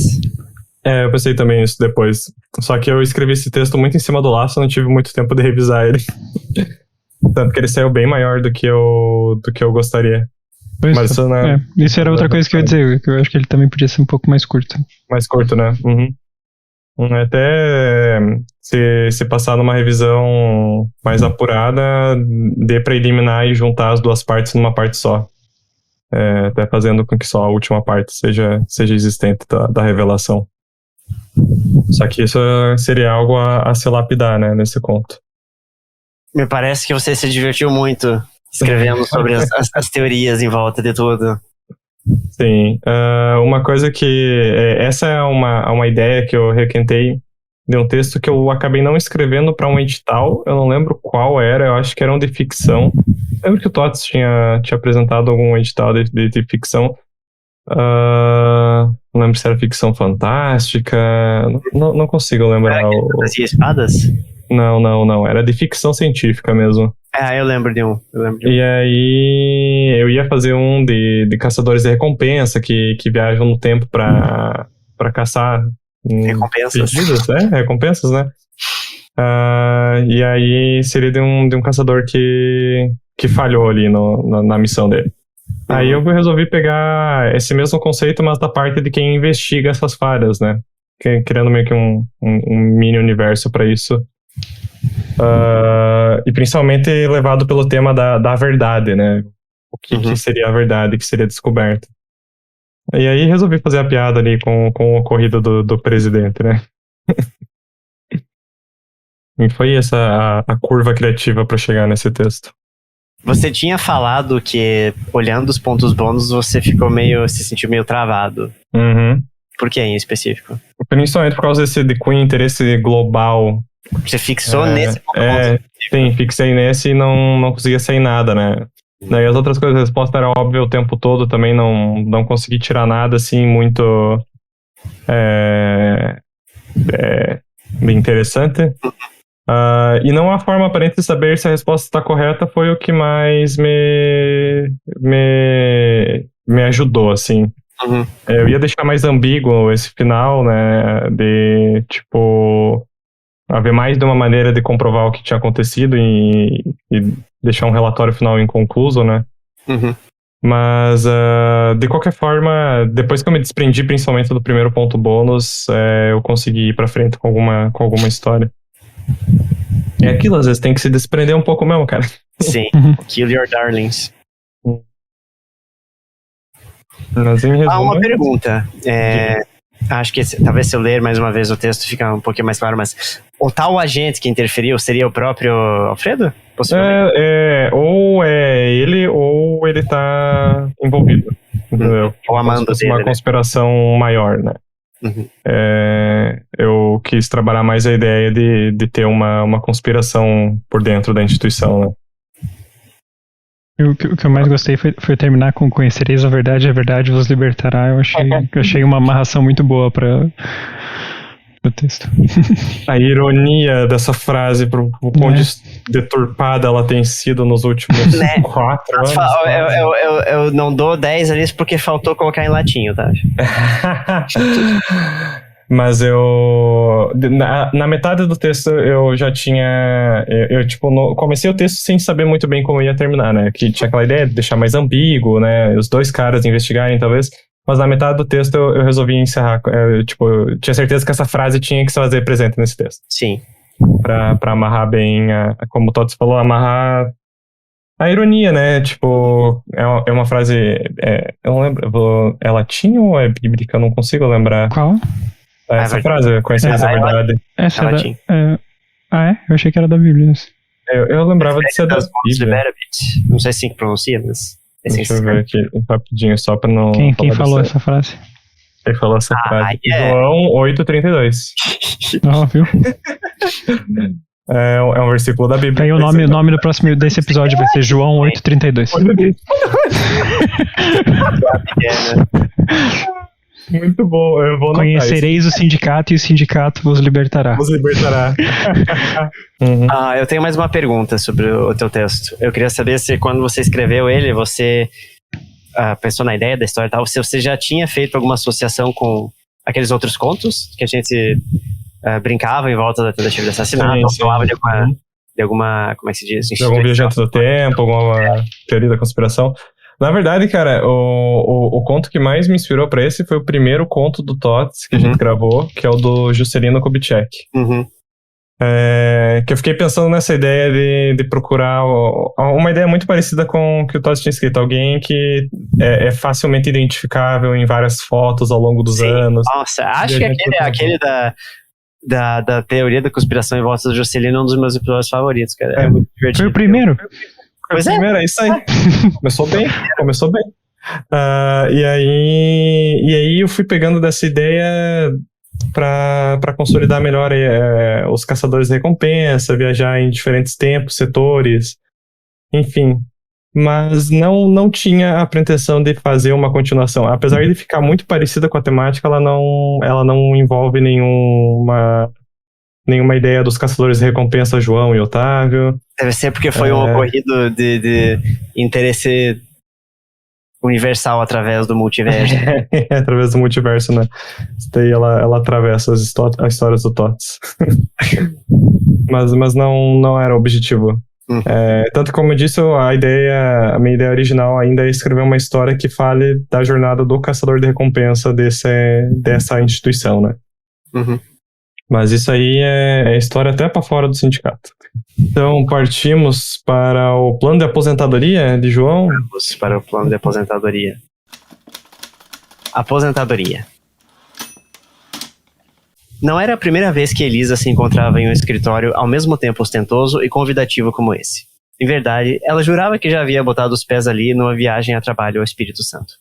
S2: Eu pensei também nisso depois. Só que eu escrevi esse texto muito em cima do laço, não tive muito tempo de revisar ele. Tanto que ele saiu bem maior do que eu gostaria. Mas, né,
S3: isso era outra coisa que eu ia dizer, que eu acho que ele também podia ser um pouco mais curto.
S2: Mais curto, né? Uhum. Até se passar numa revisão mais apurada, dê pra eliminar e juntar as duas partes numa parte só. Até fazendo com que só a última parte seja existente da revelação. Só que isso seria algo a se lapidar, né, nesse conto.
S1: Me parece que você se divertiu muito escrevendo sobre as teorias em volta de tudo.
S2: Sim. Uma coisa que... essa é uma ideia que eu requentei de um texto que eu acabei não escrevendo para um edital. Eu não lembro qual era, eu acho que era um de ficção. Eu lembro que o Tots tinha apresentado algum edital de ficção. Não lembro se era ficção fantástica. Não consigo lembrar.
S1: Era que fazia espadas?
S2: Não. Era de ficção científica mesmo.
S1: Eu lembro de um.
S2: E aí eu ia fazer um de caçadores de recompensa que viajam no tempo pra caçar
S1: recompensas.
S2: Pedidos, recompensas, né? E aí seria de um caçador que falhou ali na missão dele. Aí eu resolvi pegar esse mesmo conceito, mas da parte de quem investiga essas falhas, né? Criando meio que um mini universo pra isso. E principalmente levado pelo tema da verdade, né? O que seria a verdade, que seria descoberta. E aí resolvi fazer a piada ali com o ocorrido do presidente, né? E foi essa a curva criativa para chegar nesse texto.
S1: Você tinha falado que, olhando os pontos bônus, você se sentiu meio travado.
S2: Uhum.
S1: Por que em específico?
S2: Principalmente por causa desse interesse global.
S1: Você fixou nesse ponto bônus?
S2: Sim, fixei nesse e não conseguia sair nada, né? Daí as outras coisas, a resposta era óbvia o tempo todo, também não consegui tirar nada, assim, muito bem interessante. E não há forma aparente de saber se a resposta está correta foi o que mais me ajudou, assim.
S1: Uhum.
S2: Eu ia deixar mais ambíguo esse final, né, de, tipo, haver mais de uma maneira de comprovar o que tinha acontecido e deixar um relatório final inconcluso, né?
S1: Uhum.
S2: Mas, de qualquer forma, depois que eu me desprendi principalmente do primeiro ponto bônus, eu consegui ir pra frente com alguma história. É aquilo, às vezes tem que se desprender um pouco mesmo, cara.
S1: Sim, kill your darlings.
S2: Mas em resumo,
S1: Uma pergunta. Acho que talvez se eu ler mais uma vez o texto fica um pouquinho mais claro, mas o tal agente que interferiu seria o próprio Alfredo? Possivelmente?
S2: Ou é ele ou ele tá envolvido. Entendeu?
S1: Ou amando
S2: Como se fosse
S1: dele,
S2: uma
S1: né?
S2: conspiração maior, né?
S1: Uhum.
S2: Eu quis trabalhar mais a ideia de ter uma conspiração por dentro da instituição, né?
S3: O que eu mais gostei foi terminar com conhecereis a verdade vos libertará. Eu achei uma amarração muito boa para o texto.
S2: A ironia dessa frase, pro quão deturpada ela tem sido nos últimos 4 anos.
S1: Eu não dou 10 ali porque faltou colocar em latim, tá?
S2: Mas na metade do texto eu já tinha. Comecei o texto sem saber muito bem como ia terminar, né? Que tinha aquela ideia de deixar mais ambíguo, né? Os dois caras investigarem, talvez. Mas na metade do texto eu resolvi encerrar. Eu tinha certeza que essa frase tinha que se fazer presente nesse texto.
S1: Sim.
S2: Pra amarrar bem, como o Tots falou, amarrar a ironia, né? Tipo, é uma frase. Eu não lembro. É latim ou é bíblica? Eu não consigo lembrar.
S3: Qual?
S2: Essa frase, conhecer essa verdade.
S3: Essa é latim. Eu achei que era da Bíblia.
S2: Eu lembrava de ser da Bíblia.
S1: Não sei se pronuncia, mas...
S2: Deixa eu ver aqui rapidinho, só pra não...
S3: Quem falou essa frase?
S2: Quem falou essa frase? João 8,32.
S3: Não, viu?
S2: É um versículo da Bíblia.
S3: Aí o nome do próximo desse episódio vai ser João 8,32.
S2: Muito bom, eu vou
S3: Conhecereis o sindicato e o sindicato vos libertará.
S2: Vos libertará.
S1: Eu tenho mais uma pergunta sobre o teu texto. Eu queria saber se quando você escreveu ele, você pensou na ideia da história e tal, se você já tinha feito alguma associação com aqueles outros contos que a gente brincava em volta da tentativa de assassinato, ou falava de alguma, como é que se diz?
S2: De algum viajante do tempo, alguma teoria da conspiração. Na verdade, cara, o conto que mais me inspirou pra esse foi o primeiro conto do Tots que a gente gravou, que é o do Juscelino Kubitschek. Que eu fiquei pensando nessa ideia de procurar uma ideia muito parecida com o que o Tots tinha escrito. Alguém que é facilmente identificável em várias fotos ao longo dos anos.
S1: Nossa, acho que aquele da teoria da conspiração em volta do Juscelino é um dos meus episódios favoritos, cara. É muito divertido.
S3: Foi o primeiro?
S1: Pois é.
S2: Primeiro, é isso aí. Começou bem. E aí eu fui pegando dessa ideia para consolidar melhor os caçadores de recompensa, viajar em diferentes tempos, setores, enfim. Mas não tinha a pretensão de fazer uma continuação. Apesar de ficar muito parecida com a temática, ela não envolve nenhuma ideia dos caçadores de recompensa João e Otávio.
S1: Deve ser porque foi um ocorrido de interesse universal através do multiverso.
S2: Através do multiverso, né? Isso daí ela atravessa as histórias do Tots. mas não era o objetivo. Tanto como eu disse, a minha ideia original ainda é escrever uma história que fale da jornada do caçador de recompensa dessa instituição, né? Mas isso aí é história até para fora do sindicato. Então, partimos para o plano de aposentadoria de João?
S1: Vamos para o plano de aposentadoria. Aposentadoria. Não era a primeira vez que Elisa se encontrava em um escritório ao mesmo tempo ostentoso e convidativo como esse. Em verdade, ela jurava que já havia botado os pés ali numa viagem a trabalho ao Espírito Santo.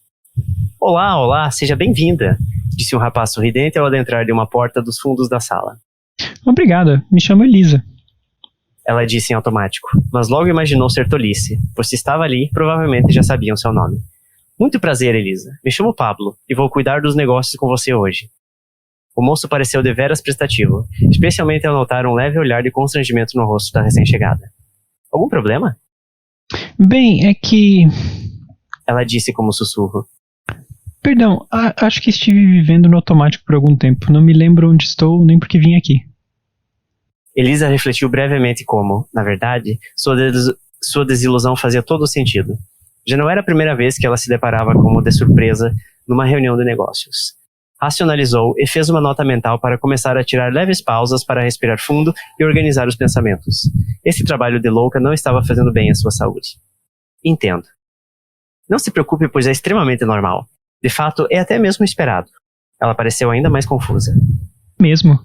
S1: Olá, seja bem-vinda, disse um rapaz sorridente ao adentrar de uma porta dos fundos da sala.
S3: Obrigada, me chamo Elisa.
S1: Ela disse em automático, mas logo imaginou ser tolice, pois se estava ali, provavelmente já sabiam seu nome. Muito prazer, Elisa. Me chamo Pablo e vou cuidar dos negócios com você hoje. O moço pareceu deveras prestativo, especialmente ao notar um leve olhar de constrangimento no rosto da recém-chegada. Algum problema?
S3: Bem, é que...
S1: Ela disse como sussurro.
S3: Perdão, acho que estive vivendo no automático por algum tempo. Não me lembro onde estou, nem porque vim aqui.
S1: Elisa refletiu brevemente como, na verdade, sua desilusão fazia todo o sentido. Já não era a primeira vez que ela se deparava como de surpresa numa reunião de negócios. Racionalizou e fez uma nota mental para começar a tirar leves pausas para respirar fundo e organizar os pensamentos. Esse trabalho de louca não estava fazendo bem à sua saúde. Entendo. Não se preocupe, pois é extremamente normal. De fato, é até mesmo esperado. Ela pareceu ainda mais confusa.
S3: Mesmo?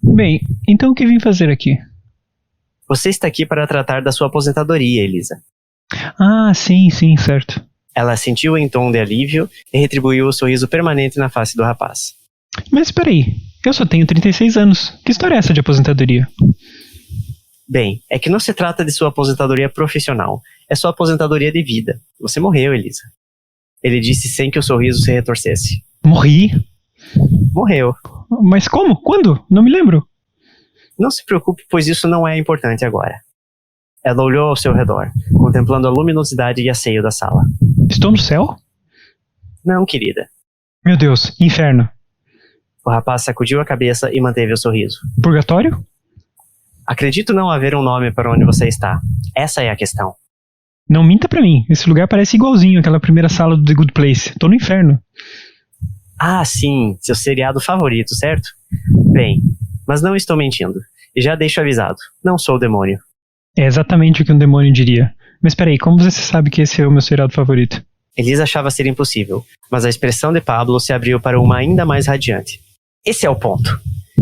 S3: Bem, então o que vim fazer aqui?
S1: Você está aqui para tratar da sua aposentadoria, Elisa.
S3: Ah, sim, certo.
S1: Ela sentiu em tom de alívio e retribuiu o sorriso permanente na face do rapaz.
S3: Mas peraí, eu só tenho 36 anos. Que história é essa de aposentadoria?
S1: Bem, é que não se trata de sua aposentadoria profissional. É sua aposentadoria de vida. Você morreu, Elisa. Ele disse sem que o sorriso se retorcesse.
S3: Morri?
S1: Morreu.
S3: Mas como? Quando? Não me lembro.
S1: Não se preocupe, pois isso não é importante agora. Ela olhou ao seu redor, contemplando a luminosidade e asseio da sala.
S3: Estou no céu?
S1: Não, querida.
S3: Meu Deus, inferno.
S1: O rapaz sacudiu a cabeça e manteve o sorriso.
S3: Purgatório?
S1: Acredito não haver um nome para onde você está. Essa é a questão.
S3: Não minta pra mim, esse lugar parece igualzinho àquela primeira sala do The Good Place. Tô no inferno.
S1: Ah, sim, seu seriado favorito, certo? Bem, mas não estou mentindo. E já deixo avisado, não sou o demônio.
S3: É exatamente o que um demônio diria. Mas peraí, como você sabe que esse é o meu seriado favorito?
S1: Elisa achava ser impossível, mas a expressão de Pablo se abriu para uma ainda mais radiante. Esse é o ponto.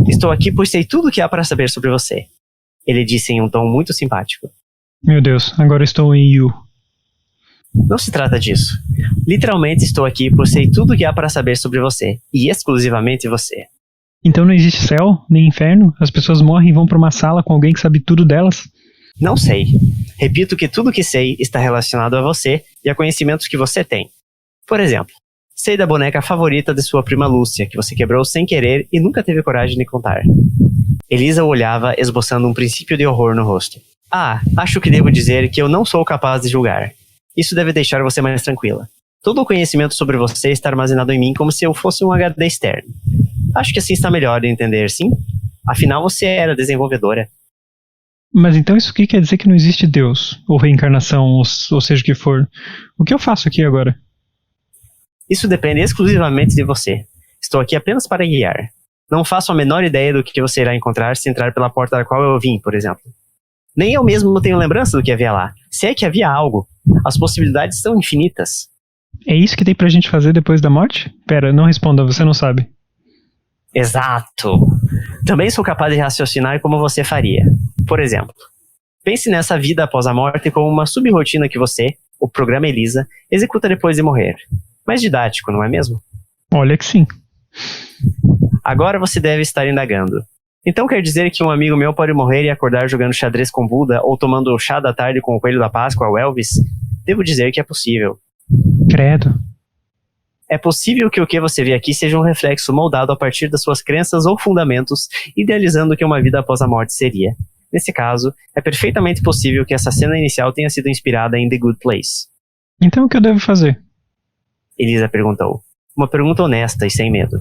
S1: Estou aqui pois sei tudo o que há para saber sobre você. Ele disse em um tom muito simpático.
S3: Meu Deus, agora estou em You.
S1: Não se trata disso. Literalmente estou aqui por sei tudo o que há para saber sobre você, e exclusivamente você.
S3: Então não existe céu, nem inferno? As pessoas morrem e vão para uma sala com alguém que sabe tudo delas?
S1: Não sei. Repito que tudo o que sei está relacionado a você e a conhecimentos que você tem. Por exemplo, sei da boneca favorita de sua prima Lúcia, que você quebrou sem querer e nunca teve coragem de contar. Elisa o olhava, esboçando um princípio de horror no rosto. Ah, acho que devo dizer que eu não sou capaz de julgar. Isso deve deixar você mais tranquila. Todo o conhecimento sobre você está armazenado em mim como se eu fosse um HD externo. Acho que assim está melhor de entender, sim? Afinal, você era desenvolvedora.
S3: Mas então isso aqui quer dizer que não existe Deus, ou reencarnação, ou seja o que for. O que eu faço aqui agora?
S1: Isso depende exclusivamente de você. Estou aqui apenas para guiar. Não faço a menor ideia do que você irá encontrar se entrar pela porta da qual eu vim, por exemplo. Nem eu mesmo tenho lembrança do que havia lá. Se é que havia algo. As possibilidades são infinitas.
S3: É isso que tem pra gente fazer depois da morte? Pera, não responda, você não sabe.
S1: Exato. Também sou capaz de raciocinar como você faria. Por exemplo, pense nessa vida após a morte como uma subrotina que você, o programa Elisa, executa depois de morrer. Mais didático, não é mesmo?
S3: Olha que sim.
S1: Agora você deve estar indagando. Então quer dizer que um amigo meu pode morrer e acordar jogando xadrez com Buda ou tomando chá da tarde com o Coelho da Páscoa, o Elvis? Devo dizer que é possível.
S3: Credo.
S1: É possível que o que você vê aqui seja um reflexo moldado a partir das suas crenças ou fundamentos, idealizando o que uma vida após a morte seria. Nesse caso, é perfeitamente possível que essa cena inicial tenha sido inspirada em The Good Place.
S3: Então o que eu devo fazer?
S1: Elisa perguntou. Uma pergunta honesta e sem medo.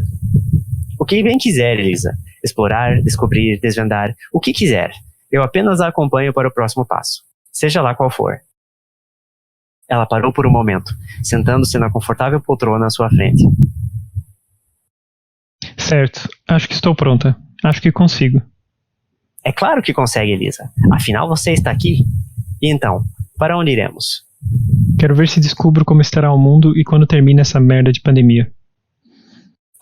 S1: O que bem quiser, Elisa. Explorar, descobrir, desvendar, o que quiser. Eu apenas a acompanho para o próximo passo. Seja lá qual for. Ela parou por um momento, sentando-se na confortável poltrona à sua frente.
S3: Certo, acho que estou pronta. Acho que consigo.
S1: É claro que consegue, Elisa. Afinal, você está aqui. E então, para onde iremos?
S3: Quero ver se descubro como estará o mundo e quando termina essa merda de pandemia.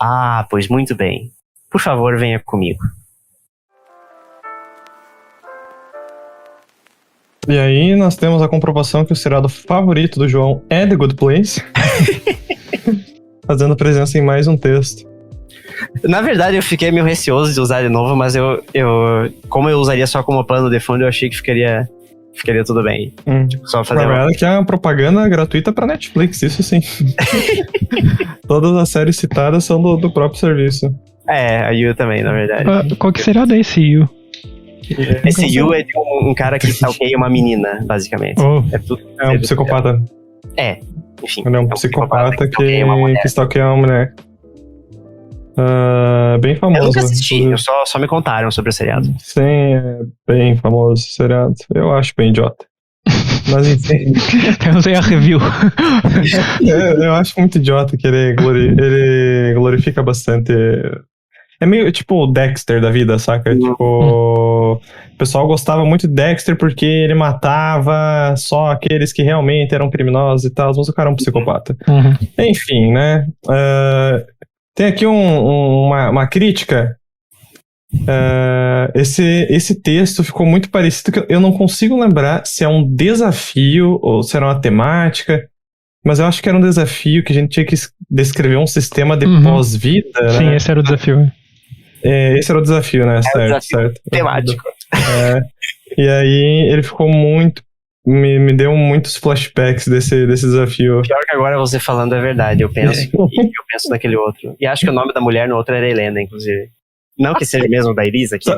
S1: Ah, pois muito bem. Por favor, venha comigo.
S2: E aí nós temos a comprovação que o seriado favorito do João é The Good Place. Fazendo presença em mais um texto.
S1: Na verdade, eu fiquei meio receoso de usar de novo, mas como eu usaria só como pano de fundo, eu achei que ficaria tudo bem. Tipo, só fazer
S2: Na verdade, que é uma propaganda gratuita pra Netflix, isso sim. Todas as séries citadas são do próprio serviço.
S1: É, a Yu também, na verdade.
S3: Qual que será desse Yu?
S1: Esse Yu é de um cara que stalkeia uma menina, basicamente.
S3: Oh.
S2: É um psicopata.
S1: É, enfim.
S2: Ele é um psicopata que stalkeia uma mulher. Bem famoso.
S1: Eu nunca assisti, só me contaram sobre o seriado.
S2: Sim, é bem famoso esse seriado. Eu acho bem idiota. Mas enfim.
S3: Eu não sei a review.
S2: Eu acho muito idiota que ele glorifica bastante É meio tipo o Dexter da vida, saca? Tipo, o pessoal gostava muito de Dexter porque ele matava só aqueles que realmente eram criminosos e tal, mas o cara é um psicopata. Enfim, né? Tem aqui uma crítica. Esse texto ficou muito parecido, que eu não consigo lembrar se é um desafio ou se era uma temática, mas eu acho que era um desafio que a gente tinha que descrever um sistema de pós-vida, né?
S3: Sim, esse era o desafio.
S2: Esse era o desafio, né? Certo.
S1: Temático.
S2: E aí ele ficou muito... Me deu muitos flashbacks desse desafio.
S1: Pior que agora você falando é verdade, eu penso naquele outro. E acho que o nome da mulher no outro era Helena, inclusive. Não que seja mesmo da Elisa aqui.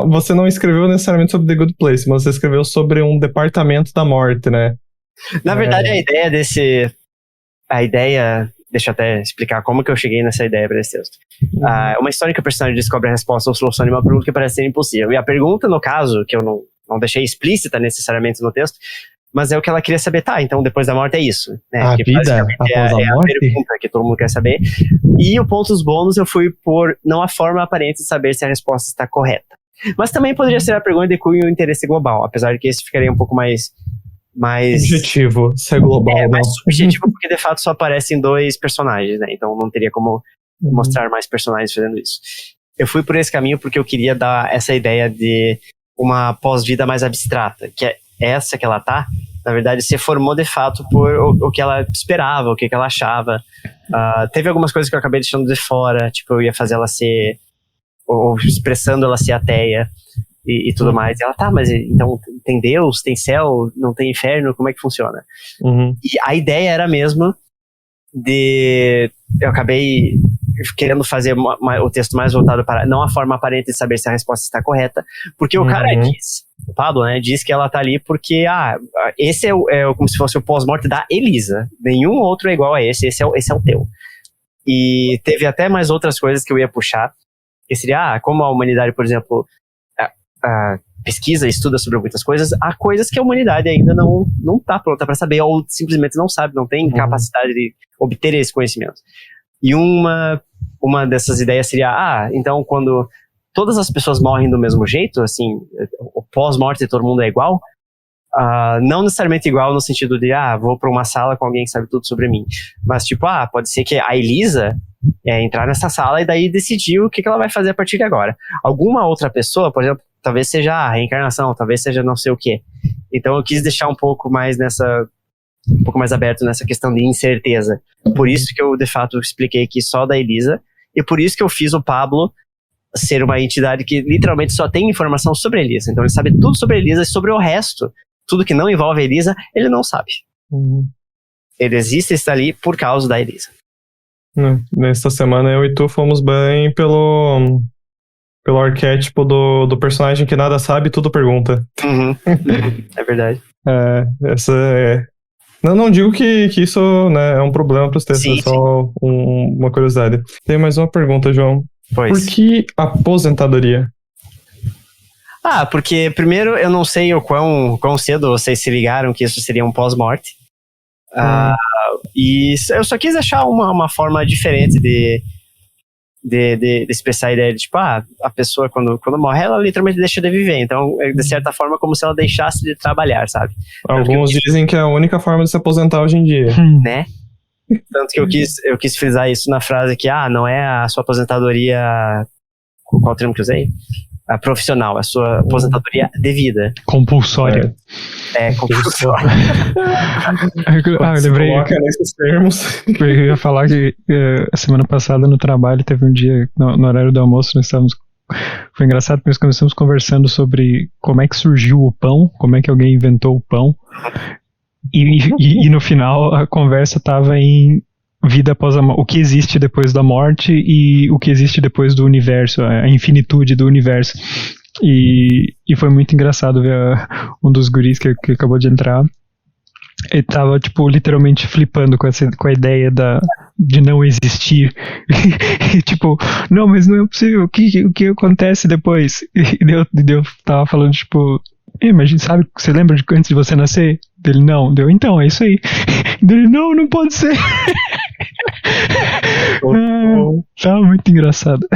S2: Você não escreveu necessariamente sobre The Good Place, mas você escreveu sobre um departamento da morte, né?
S1: Na verdade, a ideia... Deixa eu até explicar como que eu cheguei nessa ideia para esse texto. Uma história que o personagem descobre a resposta ou solução de uma pergunta que parece ser impossível. E a pergunta, no caso, que eu não deixei explícita necessariamente no texto, mas é o que ela queria saber. Tá, então depois da morte é isso. Né?
S2: A vida após a morte?
S1: A pergunta que todo mundo quer saber. E o pontos bônus eu fui por não a forma aparente de saber se a resposta está correta. Mas também poderia ser a pergunta de cunho interesse global, apesar de que esse ficaria um pouco mais
S2: subjetivo, ser global.
S1: Mais subjetivo, porque de fato só aparecem 2 personagens, né? Então não teria como mostrar mais personagens fazendo isso. Eu fui por esse caminho porque eu queria dar essa ideia de uma pós-vida mais abstrata, que é essa que ela tá, na verdade, se formou de fato por o que ela esperava, o que ela achava. Teve algumas coisas que eu acabei deixando de fora, tipo, eu ia fazer ela ser, ou expressando ela ser ateia, e tudo mais. E ela, tá, mas então tem Deus, tem céu, não tem inferno, como é que funciona? E a ideia era mesmo eu acabei querendo fazer o texto mais voltado para não a forma aparente de saber se a resposta está correta, porque o cara o Pablo, né, diz que ela tá ali porque, esse é como se fosse o pós-morte da Elisa, nenhum outro é igual a esse é o teu. E teve até mais outras coisas que eu ia puxar, que seria, como a humanidade, por exemplo, pesquisa, estuda sobre muitas coisas, há coisas que a humanidade ainda não tá pronta para saber, ou simplesmente não sabe, não tem capacidade de obter esse conhecimento. E uma dessas ideias seria, então quando todas as pessoas morrem do mesmo jeito, assim, o pós-morte de todo mundo é igual, não necessariamente igual no sentido de, vou para uma sala com alguém que sabe tudo sobre mim, mas tipo, pode ser que a Elisa entrar nessa sala e daí decidir o que ela vai fazer a partir de agora. Alguma outra pessoa, por exemplo, talvez seja a reencarnação, talvez seja não sei o quê. Então eu quis deixar um pouco mais aberto nessa questão de incerteza. Por isso que eu, de fato, expliquei aqui só da Elisa, e por isso que eu fiz o Pablo ser uma entidade que literalmente só tem informação sobre a Elisa. Então ele sabe tudo sobre a Elisa, e sobre o resto, tudo que não envolve a Elisa, ele não sabe. Ele existe e está ali por causa da Elisa.
S2: Nesta semana eu e tu fomos bem pelo arquétipo do personagem que nada sabe e tudo pergunta.
S1: É verdade.
S2: Não digo que isso, né, é um problema para os textos,
S1: sim,
S2: é só uma curiosidade. Tem mais uma pergunta, João.
S1: Pois.
S2: Por que aposentadoria?
S1: Porque primeiro eu não sei o quão cedo vocês se ligaram que isso seria um pós-morte. E eu só quis achar uma forma diferente de expressar a ideia de, tipo, a pessoa quando morre, ela literalmente deixa de viver. Então, de certa forma, como se ela deixasse de trabalhar, sabe?
S2: Alguns dizem que é a única forma de se aposentar hoje em dia.
S1: Né? Tanto que eu quis frisar isso na frase que, não é a sua aposentadoria... Qual o termo que eu usei? A profissional, a sua aposentadoria devida.
S3: Compulsória.
S1: Compulsória.
S3: Eu lembrei.
S2: Coloca nesses termos.
S3: Eu ia falar que a semana passada no trabalho teve um dia, no horário do almoço, foi engraçado porque nós começamos conversando sobre como é que surgiu o pão, como é que alguém inventou o pão. E no final a conversa estava em vida após a morte, o que existe depois da morte e o que existe depois do universo, a infinitude do universo. E foi muito engraçado ver um dos guris que acabou de entrar. Ele tava, tipo, literalmente flipando com a ideia de não existir. E, tipo, não, mas não é possível. O que acontece depois? E eu tava falando, tipo, mas a gente sabe, você lembra de antes de você nascer? Dele, não. Então, é isso aí. Dele, não pode ser. Tava muito engraçado.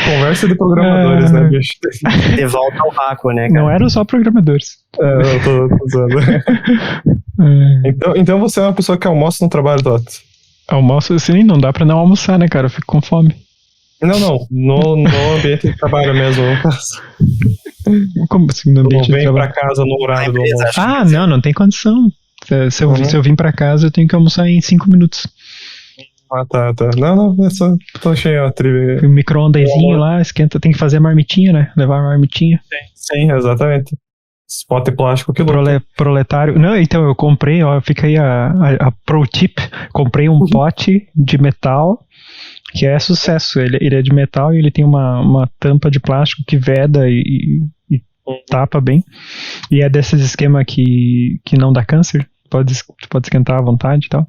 S2: Conversa de programadores, né, bicho?
S1: De volta ao vácuo, né, cara?
S3: Não eram só programadores.
S2: Eu tô usando. Então você é uma pessoa que almoça no trabalho, Toto?
S3: Almoço assim, não dá pra não almoçar, né, cara? Eu fico com fome.
S2: Não. No ambiente de trabalho mesmo, no caso.
S3: Como assim, no ambiente
S2: Não
S3: de
S2: vem
S3: trabalho?
S2: pra casa no horário do almoço.
S3: Ah, não tem condição. Se eu vim pra casa, eu tenho que almoçar em 5 minutos.
S2: Ah, tá. Não, eu só tô achei a trivia.
S3: Um micro-ondazinho lá, esquenta, tem que fazer a marmitinha, né? Levar a marmitinha.
S2: Sim, exatamente. Spot plástico que luta.
S3: Proletário. Não, então eu comprei, ó, fica aí a pro tip. Comprei um pote de metal que é sucesso. Ele é de metal e ele tem uma tampa de plástico que veda e tapa bem. E é desses esquema que não dá câncer. Pode esquentar à vontade e tal.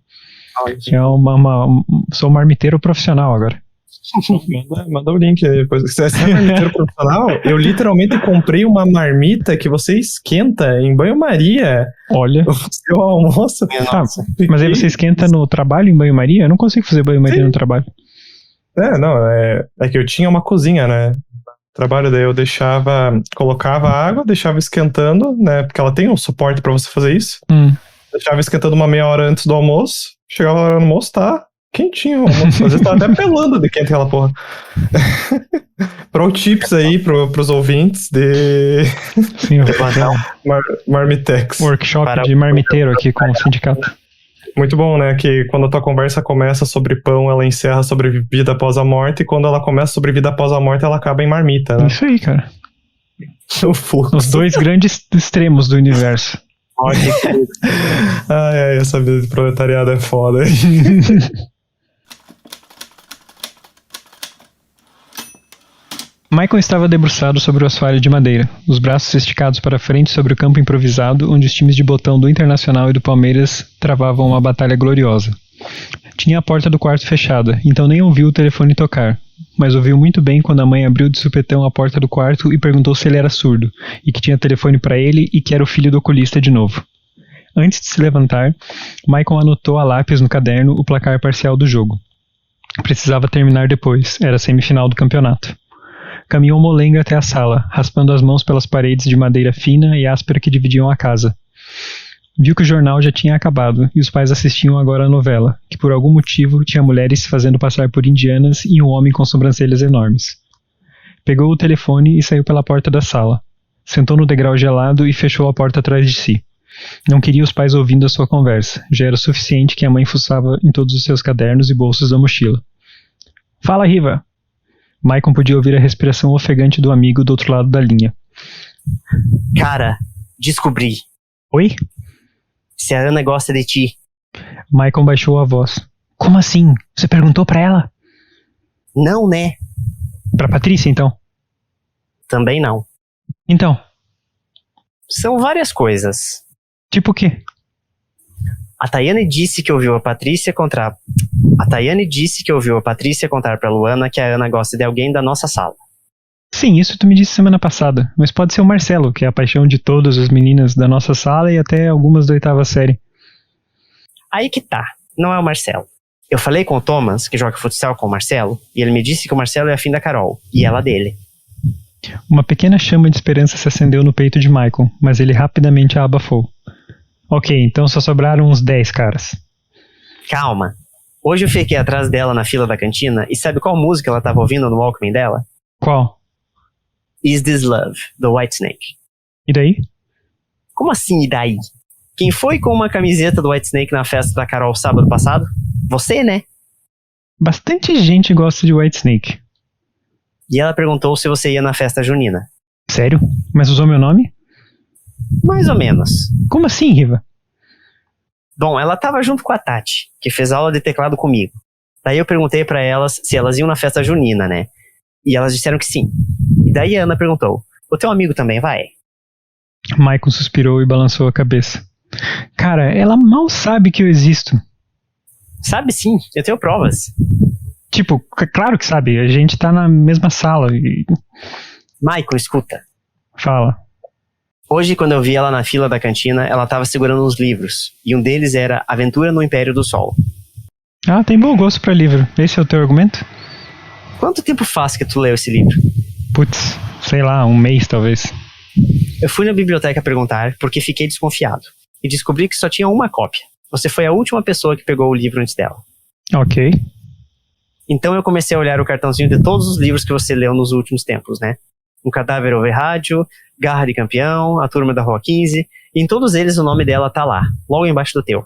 S3: Sou marmiteiro profissional agora.
S2: Manda o link aí depois. Se você é marmiteiro profissional, eu literalmente comprei uma marmita que você esquenta em banho-maria.
S3: Olha.
S2: O seu almoço.
S3: Mas aí você esquenta no trabalho em banho-maria? Eu não consigo fazer banho-maria no trabalho.
S2: É que eu tinha uma cozinha, né? Trabalho, daí eu colocava água, deixava esquentando, né? Porque ela tem um suporte pra você fazer isso. Deixava esquentando uma meia hora antes do almoço. Chegava a hora do almoço, tá quentinho o almoço. Às vezes tava até pelando de quente aquela porra. Pro tips aí pros ouvintes de...
S3: Sim, eu vou fazer
S2: Marmitex.
S3: workshop de marmiteiro aqui com o sindicato.
S2: Muito bom, né? Que quando a tua conversa começa sobre pão, ela encerra sobre vida após a morte. E quando ela começa sobre vida após a morte, ela acaba em marmita, né?
S3: Isso aí, cara.
S2: O fluxo.
S3: Os dois grandes extremos do universo.
S2: Essa vida de proletariado é foda.
S3: Michael estava debruçado sobre o assoalho de madeira, os braços esticados para frente sobre o campo improvisado, onde os times de botão do Internacional e do Palmeiras travavam uma batalha gloriosa. Tinha a porta do quarto fechada, então nem ouviu o telefone tocar, mas ouviu muito bem quando a mãe abriu de supetão a porta do quarto e perguntou se ele era surdo, e que tinha telefone para ele e que era o filho do oculista de novo. Antes de se levantar, Michael anotou a lápis no caderno o placar parcial do jogo. Precisava terminar depois, era a semifinal do campeonato. Caminhou molenga até a sala, raspando as mãos pelas paredes de madeira fina e áspera que dividiam a casa. Viu que o jornal já tinha acabado e os pais assistiam agora a novela, que por algum motivo tinha mulheres se fazendo passar por indianas e um homem com sobrancelhas enormes. Pegou o telefone e saiu pela porta da sala. Sentou no degrau gelado e fechou a porta atrás de si. Não queria os pais ouvindo a sua conversa, já era o suficiente que a mãe fuçava em todos os seus cadernos e bolsos da mochila. Fala, Riva! Michael podia ouvir a respiração ofegante do amigo do outro lado da linha.
S1: Cara, descobri.
S3: Oi?
S1: Se a Ana gosta de ti.
S3: Michael baixou a voz. Como assim? Você perguntou pra ela?
S1: Não, né?
S3: Pra Patrícia, então?
S1: Também não.
S3: Então?
S1: São várias coisas.
S3: Tipo o quê?
S1: A Tayane disse que ouviu a Patrícia contar pra Luana que a Ana gosta de alguém da nossa sala.
S3: Sim, isso tu me disse semana passada. Mas pode ser o Marcelo, que é a paixão de todas as meninas da nossa sala e até algumas da 8ª série.
S1: Aí que tá. Não é o Marcelo. Eu falei com o Thomas, que joga futsal com o Marcelo, e ele me disse que o Marcelo é afim da Carol, e ela dele.
S3: Uma pequena chama de esperança se acendeu no peito de Michael, mas ele rapidamente a abafou. Ok, então só sobraram uns 10 caras.
S1: Calma. Hoje eu fiquei atrás dela na fila da cantina e sabe qual música ela tava ouvindo no Walkman dela?
S3: Qual?
S1: Is This Love, do Whitesnake.
S3: E daí?
S1: Como assim, e daí? Quem foi com uma camiseta do Whitesnake na festa da Carol sábado passado? Você, né?
S3: Bastante gente gosta de Whitesnake.
S1: E ela perguntou se você ia na festa junina.
S3: Sério? Mas usou meu nome?
S1: Mais ou menos.
S3: Como assim, Riva?
S1: Bom, ela tava junto com a Tati, que fez aula de teclado comigo. Daí eu perguntei pra elas se elas iam na festa junina, né? E elas disseram que sim. E daí a Ana perguntou, o teu amigo também vai?
S3: Michael suspirou e balançou a cabeça. Cara, ela mal sabe que eu existo.
S1: Sabe sim, eu tenho provas.
S3: Tipo, claro que sabe, a gente tá na mesma sala e...
S1: Michael, escuta.
S3: Fala.
S1: Hoje, quando eu vi ela na fila da cantina, ela tava segurando uns livros. E um deles era Aventura no Império do Sol.
S3: Ah, tem bom gosto pra livro. Esse é o teu argumento?
S1: Quanto tempo faz que tu leu esse livro?
S3: Putz, sei lá, um mês talvez.
S1: Eu fui na biblioteca perguntar porque fiquei desconfiado. E descobri que só tinha uma cópia. Você foi a última pessoa que pegou o livro antes dela.
S3: Ok.
S1: Então eu comecei a olhar o cartãozinho de todos os livros que você leu nos últimos tempos, né? Um Cadáver Over Rádio, Garra de Campeão, A Turma da Rua 15, e em todos eles o nome dela tá lá, logo embaixo do teu.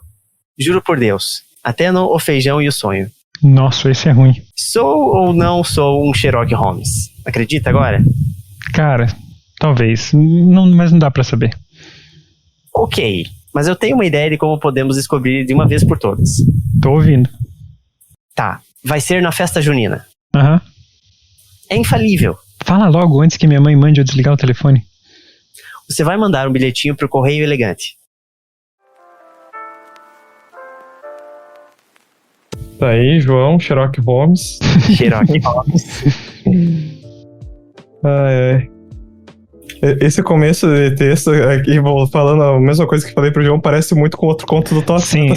S1: Juro por Deus, até no O Feijão e o Sonho.
S3: Nossa, esse é ruim.
S1: Sou ou não sou um Sherlock Holmes? Acredita agora?
S3: Cara, talvez. Não, mas não dá pra saber.
S1: Ok, mas eu tenho uma ideia de como podemos descobrir de uma vez por todas.
S3: Tô ouvindo.
S1: Tá, vai ser na festa junina.
S3: Aham.
S1: É infalível.
S3: Fala logo antes que minha mãe mande eu desligar o telefone.
S1: Você vai mandar um bilhetinho pro Correio Elegante.
S2: Tá aí, João, Sherlock Holmes.
S1: Sherlock Holmes.
S2: Esse começo de texto aqui, falando a mesma coisa que falei pro João, parece muito com outro conto do Tosse.
S3: Sim,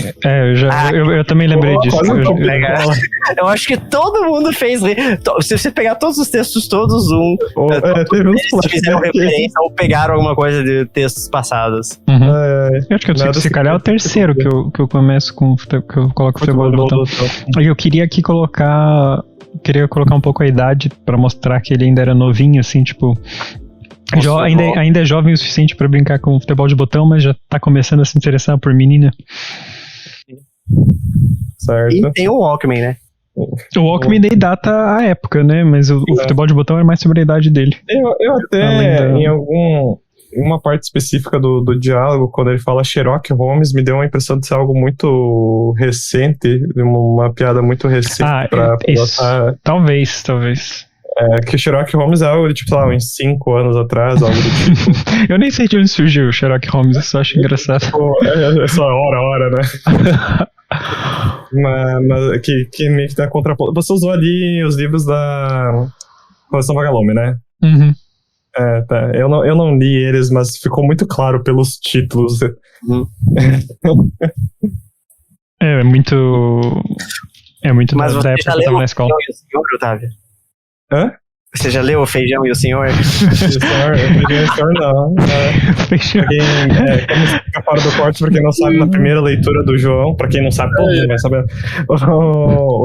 S3: eu também lembrei disso.
S1: Eu acho que todo mundo fez. Se você pegar todos os textos, todos
S2: teve uns
S1: eles fizeram referência ou pegaram alguma coisa de textos passados.
S3: Uhum. Eu acho que se calhar é o terceiro que eu começo com, que eu coloco futebol de botão. Aí eu queria aqui colocar um pouco a idade pra mostrar que ele ainda era novinho, assim, tipo. Ainda é jovem o suficiente pra brincar com futebol de botão, mas já tá começando a se interessar por menina.
S2: Certo.
S1: E tem o Walkman, né?
S3: O Walkman daí data a época, né? Mas o futebol de botão é mais sobre a idade dele.
S2: Eu até, em uma parte específica do diálogo, quando ele fala Sherlock Holmes, me deu uma impressão de ser algo muito recente, uma piada muito recente pra botar.
S3: Talvez.
S2: Que Sherlock Holmes é algo de, tipo, sei lá, uns 5 anos atrás, algo do tipo.
S3: Eu nem sei de onde surgiu o Sherlock Holmes, eu só acho engraçado.
S2: É só hora, né? mas que meio que tá contraposto. Você usou ali os livros da Coleção Vagalume, né?
S3: Uhum.
S2: Tá. Eu não li eles, mas ficou muito claro pelos títulos.
S3: É muito
S1: mas
S3: da época que eu tava na escola.
S1: E o Senhor, Otávio?
S2: Hã?
S1: Você já leu O Feijão e o Senhor?
S2: O Senhor não. Como fica fora do corte, pra quem não sabe, na primeira leitura do João, pra quem não sabe, todo mundo vai saber. O João.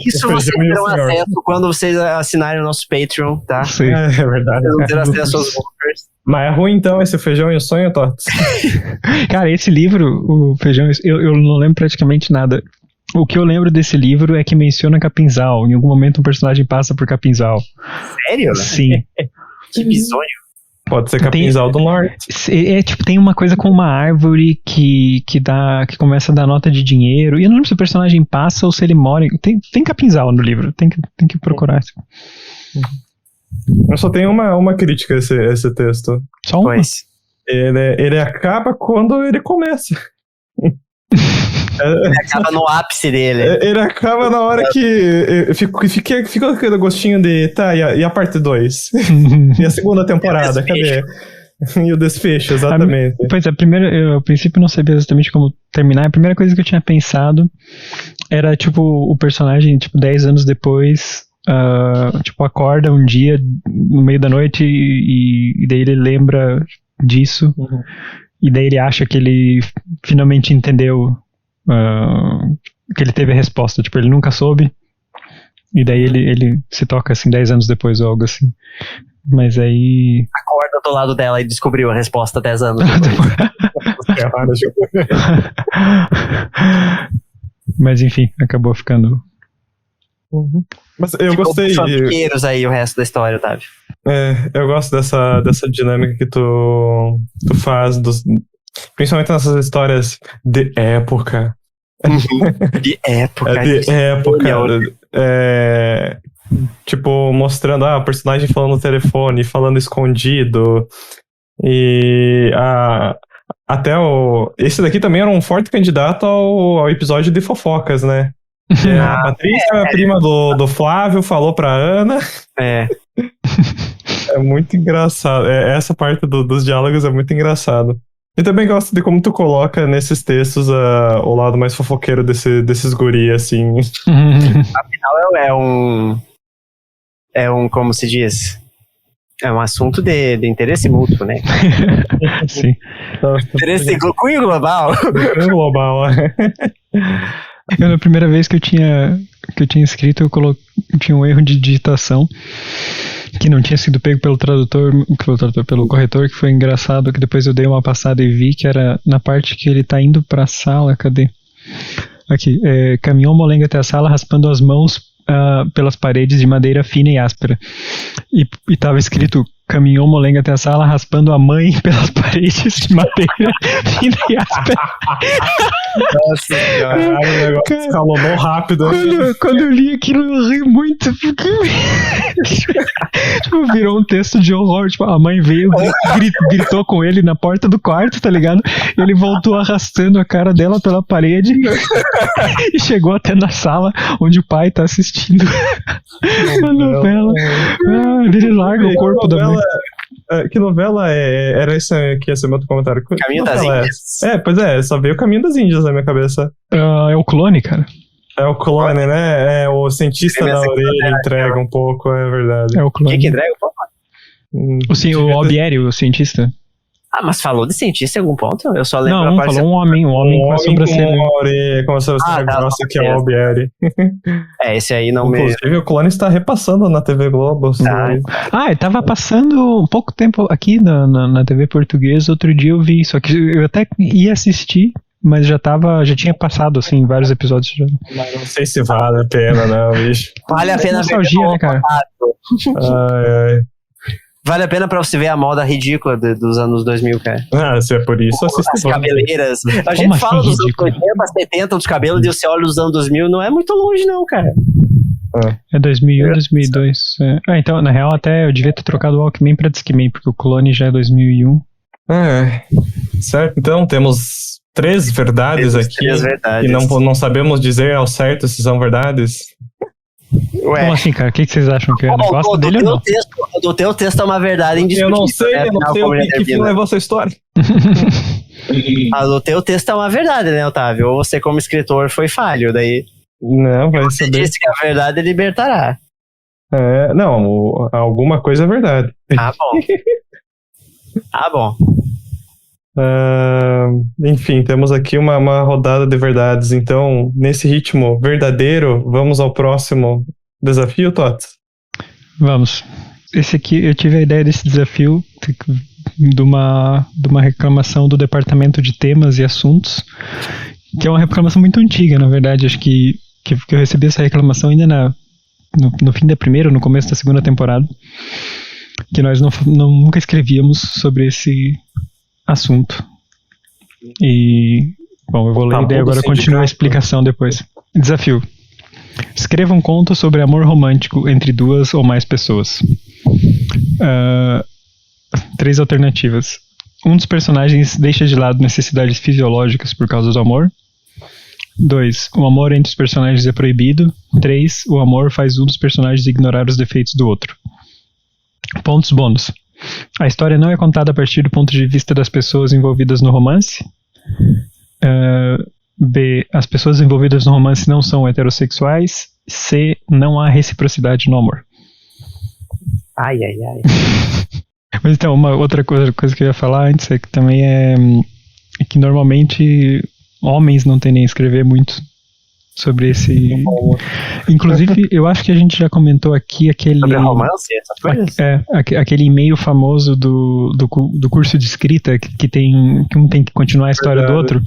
S1: Isso vocês terão acesso quando vocês assinarem o nosso Patreon, tá?
S3: Sim.
S2: É verdade.
S1: Vocês vão ter acesso aos bumpers.
S2: Mas é ruim então esse Feijão e o Sonho, Tots?
S3: Cara, esse livro, o Feijão, eu não lembro praticamente nada. O que eu lembro desse livro é que menciona Capinzal. Em algum momento um personagem passa por Capinzal.
S1: Sério?
S3: Sim.
S1: Que bizonho.
S2: Pode ser Capinzal do Norte.
S3: Tipo, tem uma coisa com uma árvore que começa a dar nota de dinheiro. E eu não lembro se o personagem passa ou se ele mora. Tem Capinzal no livro. Tem que procurar.
S2: Eu só tenho uma crítica a esse texto.
S3: Só uma?
S1: Pois.
S2: Ele acaba quando ele começa.
S1: Ele acaba no ápice dele.
S2: Ele acaba na hora que fica aquele gostinho de tá, e a parte 2? E a segunda temporada, cadê? E o desfecho, exatamente.
S3: Pois é, eu a princípio não sabia exatamente como terminar. A primeira coisa que eu tinha pensado era, tipo, o personagem, tipo, 10 anos depois, tipo, acorda um dia no meio da noite e daí ele lembra disso.
S2: Uhum.
S3: E daí ele acha que ele finalmente entendeu, que ele teve a resposta. Tipo, ele nunca soube. E daí ele se toca, assim, 10 anos depois ou algo assim. Mas aí...
S1: Acorda do lado dela e descobriu a resposta 10 anos depois.
S3: Mas enfim, acabou ficando...
S2: Uhum. Mas eu gostei.
S1: Fanqueiros aí o resto da história, Otávio.
S2: Eu gosto dessa dinâmica que tu faz, principalmente nessas histórias de época.
S1: De época.
S2: Tipo, mostrando o personagem falando no telefone, falando escondido. E até esse daqui também era um forte candidato ao episódio de fofocas, né? A Patrícia, a prima do Flávio, falou pra Ana. É muito engraçado. Essa parte dos diálogos é muito engraçado. E também gosto de como tu coloca nesses textos o lado mais fofoqueiro desses guri, assim.
S1: Afinal, é um, como se diz? É um assunto de interesse mútuo, né?
S3: Sim.
S1: Interesse cunho global.
S2: Cunho global,
S3: Na primeira vez que eu tinha escrito, tinha um erro de digitação que não tinha sido pego pelo pelo corretor, que foi engraçado, que depois eu dei uma passada e vi que era na parte que ele tá indo pra sala, cadê? Aqui, caminhou molenga até a sala, raspando as mãos pelas paredes de madeira fina e áspera. E tava escrito, caminhou molenga até a sala, raspando a mãe pelas paredes de madeira fina e áspera.
S2: Nossa senhora, o negócio escalonou rápido.
S3: Quando eu li aquilo, eu ri muito, porque tipo, virou um texto de horror. Tipo, a mãe veio, gritou com ele na porta do quarto, tá ligado? Ele voltou arrastando a cara dela pela parede e chegou até na sala onde o pai tá assistindo a novela. Ele larga o corpo da mãe.
S2: Que novela é? Era isso que ia ser meu outro comentário.
S1: Caminho das Índias.
S2: Pois é, só veio o Caminho das Índias na minha cabeça.
S3: É o Clone, cara.
S2: É o Clone, né? É o cientista na orelha entrega um pouco, é verdade.
S3: É o Clone.
S1: Quem que entrega um pouco?
S3: O Albieri, o cientista.
S1: Ah, mas falou de cientista em algum ponto? Eu só lembro
S3: a parte... falou um homem com a sobrancelha.
S2: Com a sobrancelha grossa, que é o Albieri.
S1: Esse aí não
S2: Inclusive, o Clone está repassando na TV Globo.
S3: Ele tava passando um pouco tempo aqui na TV portuguesa, outro dia eu vi, só que eu até ia assistir, mas já tinha passado, assim, vários episódios.
S2: Mas não sei se vale a pena, não, bicho.
S1: Vale a pena ver.
S3: Nostalgia, né, cara?
S2: Ai.
S1: Vale a pena pra você ver a moda ridícula dos anos 2000, cara.
S2: Se é por isso, assiste.
S1: As cabeleiras. A gente fala dos anos 80, 70, dos cabelos, e você olha os anos 2000, não é muito longe, não, cara.
S3: É 2001, 2002. Então, na real, até eu devia ter trocado o Walkman pra Discman, porque o Clone já é 2001.
S2: Certo, então temos 3 verdades aqui. 3 verdades. E não sabemos dizer ao certo se são verdades.
S3: Ué. Como assim, cara? O que vocês acham que é? Gosta dele ou não?
S1: Do teu texto é uma verdade indiscutível.
S2: Eu não sei o que fim levou essa história.
S1: Do teu texto é uma verdade, né, Otávio? Ou você, como escritor, foi falho, daí...
S2: Não, vai
S1: você
S2: saber.
S1: Disse que a verdade libertará.
S2: Não, alguma coisa é verdade.
S1: Bom.
S2: Enfim, temos aqui uma rodada de verdades. Então, nesse ritmo verdadeiro, vamos ao próximo desafio, Tots?
S3: Vamos. Esse aqui, eu tive a ideia desse desafio de uma reclamação do Departamento de Temas e Assuntos, que é uma reclamação muito antiga, na verdade. Acho que eu recebi essa reclamação ainda no fim da primeira, no começo da segunda temporada, que nós nunca escrevíamos sobre esse assunto. E, bom, eu vou ler e daí agora continuo a explicação depois. Desafio. Escreva um conto sobre amor romântico entre 2 ou mais pessoas. 3 alternativas. Um dos personagens deixa de lado necessidades fisiológicas por causa do amor. 2. O amor entre os personagens é proibido. 3. O amor faz um dos personagens ignorar os defeitos do outro. Pontos bônus. A história não é contada a partir do ponto de vista das pessoas envolvidas no romance. B. As pessoas envolvidas no romance não são heterossexuais. C. Não há reciprocidade no amor.
S1: Ai.
S3: Mas então, uma outra coisa que eu ia falar antes é que também é que normalmente homens não tendem a escrever muito sobre esse... Inclusive, eu acho que a gente já comentou aqui aquele...
S1: Sobre romance, essas coisas?
S3: Aquele e-mail famoso do curso de escrita que um tem que continuar a história do outro.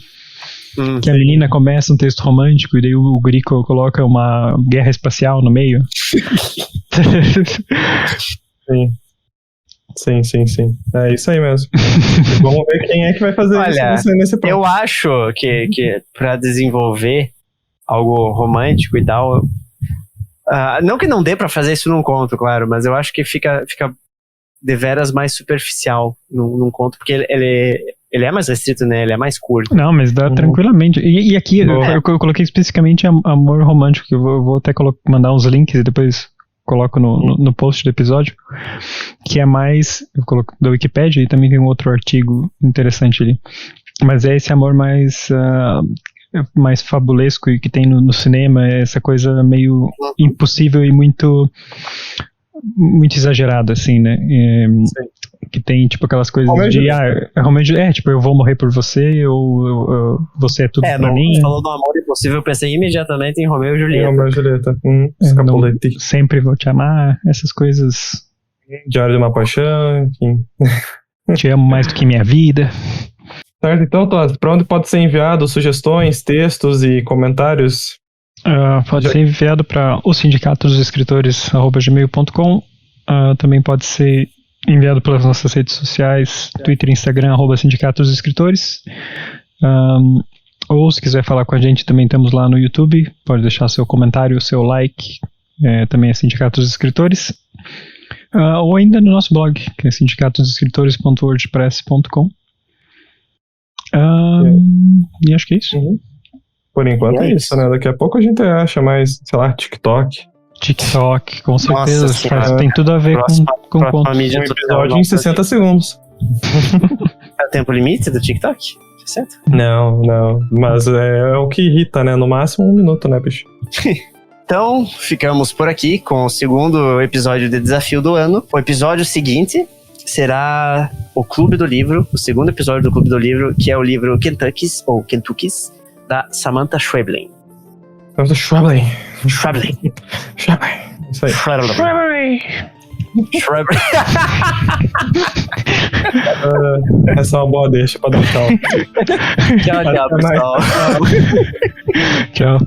S3: Que a menina começa um texto romântico e daí o guri coloca uma guerra espacial no meio.
S2: Sim. É isso aí mesmo. Vamos ver quem é que vai fazer isso nesse ponto.
S1: Eu acho que pra desenvolver algo romântico e tal, não que não dê pra fazer isso num conto, claro, mas eu acho que fica deveras mais superficial num conto, porque ele é mais restrito, né? Ele é mais curto.
S3: Não, mas dá tranquilamente. E aqui eu coloquei especificamente amor romântico, que eu vou até mandar uns links e depois coloco no post do episódio, que é mais, eu coloco da Wikipedia, e também tem um outro artigo interessante ali, mas é esse amor mais fabulesco e que tem no cinema, essa coisa meio impossível e muito exagerada, assim, né? Que tem, tipo, aquelas coisas tipo, eu vou morrer por você, ou você é tudo pra mim.
S1: Falou do amor impossível, eu pensei imediatamente em Romeu e Julieta.
S2: Romeu e Julieta. Escapolete.
S3: Sempre vou te amar, essas coisas.
S2: Diário de uma paixão, enfim.
S3: Te amo mais do que minha vida.
S2: Certo, então, Todd, pra onde pode ser enviado sugestões, textos e comentários?
S3: Pode ser enviado para o sindicatodosescritores@gmail.com. Também pode ser enviado pelas nossas redes sociais, Twitter e Instagram, @Sindicato dos Escritores. Ou se quiser falar com a gente, também estamos lá no YouTube. Pode deixar seu comentário, seu like. Também é Sindicato dos Escritores. Ou ainda no nosso blog, que é sindicatodosescritores.wordpress.com. E acho que é isso.
S2: Por enquanto é isso, né? Daqui a pouco a gente acha mais, sei lá, TikTok, com certeza. Tem tudo a ver com contos.
S1: Um
S2: episódio em 60 segundos.
S1: É o tempo limite do TikTok? 60?
S2: Não. Mas é o que irrita, né? No máximo 1 minuto, né, bicho?
S1: Então, ficamos por aqui com o segundo episódio de Desafio do Ano. O episódio seguinte será o Clube do Livro, o segundo episódio do Clube do Livro, que é o livro Kentucky's, da Samantha Schweblin.
S2: Schweblin.
S1: Isso aí. Schweblin.
S2: Essa é uma boa deixa pra dar tchau.
S1: Tchau, pessoal.
S3: Tchau.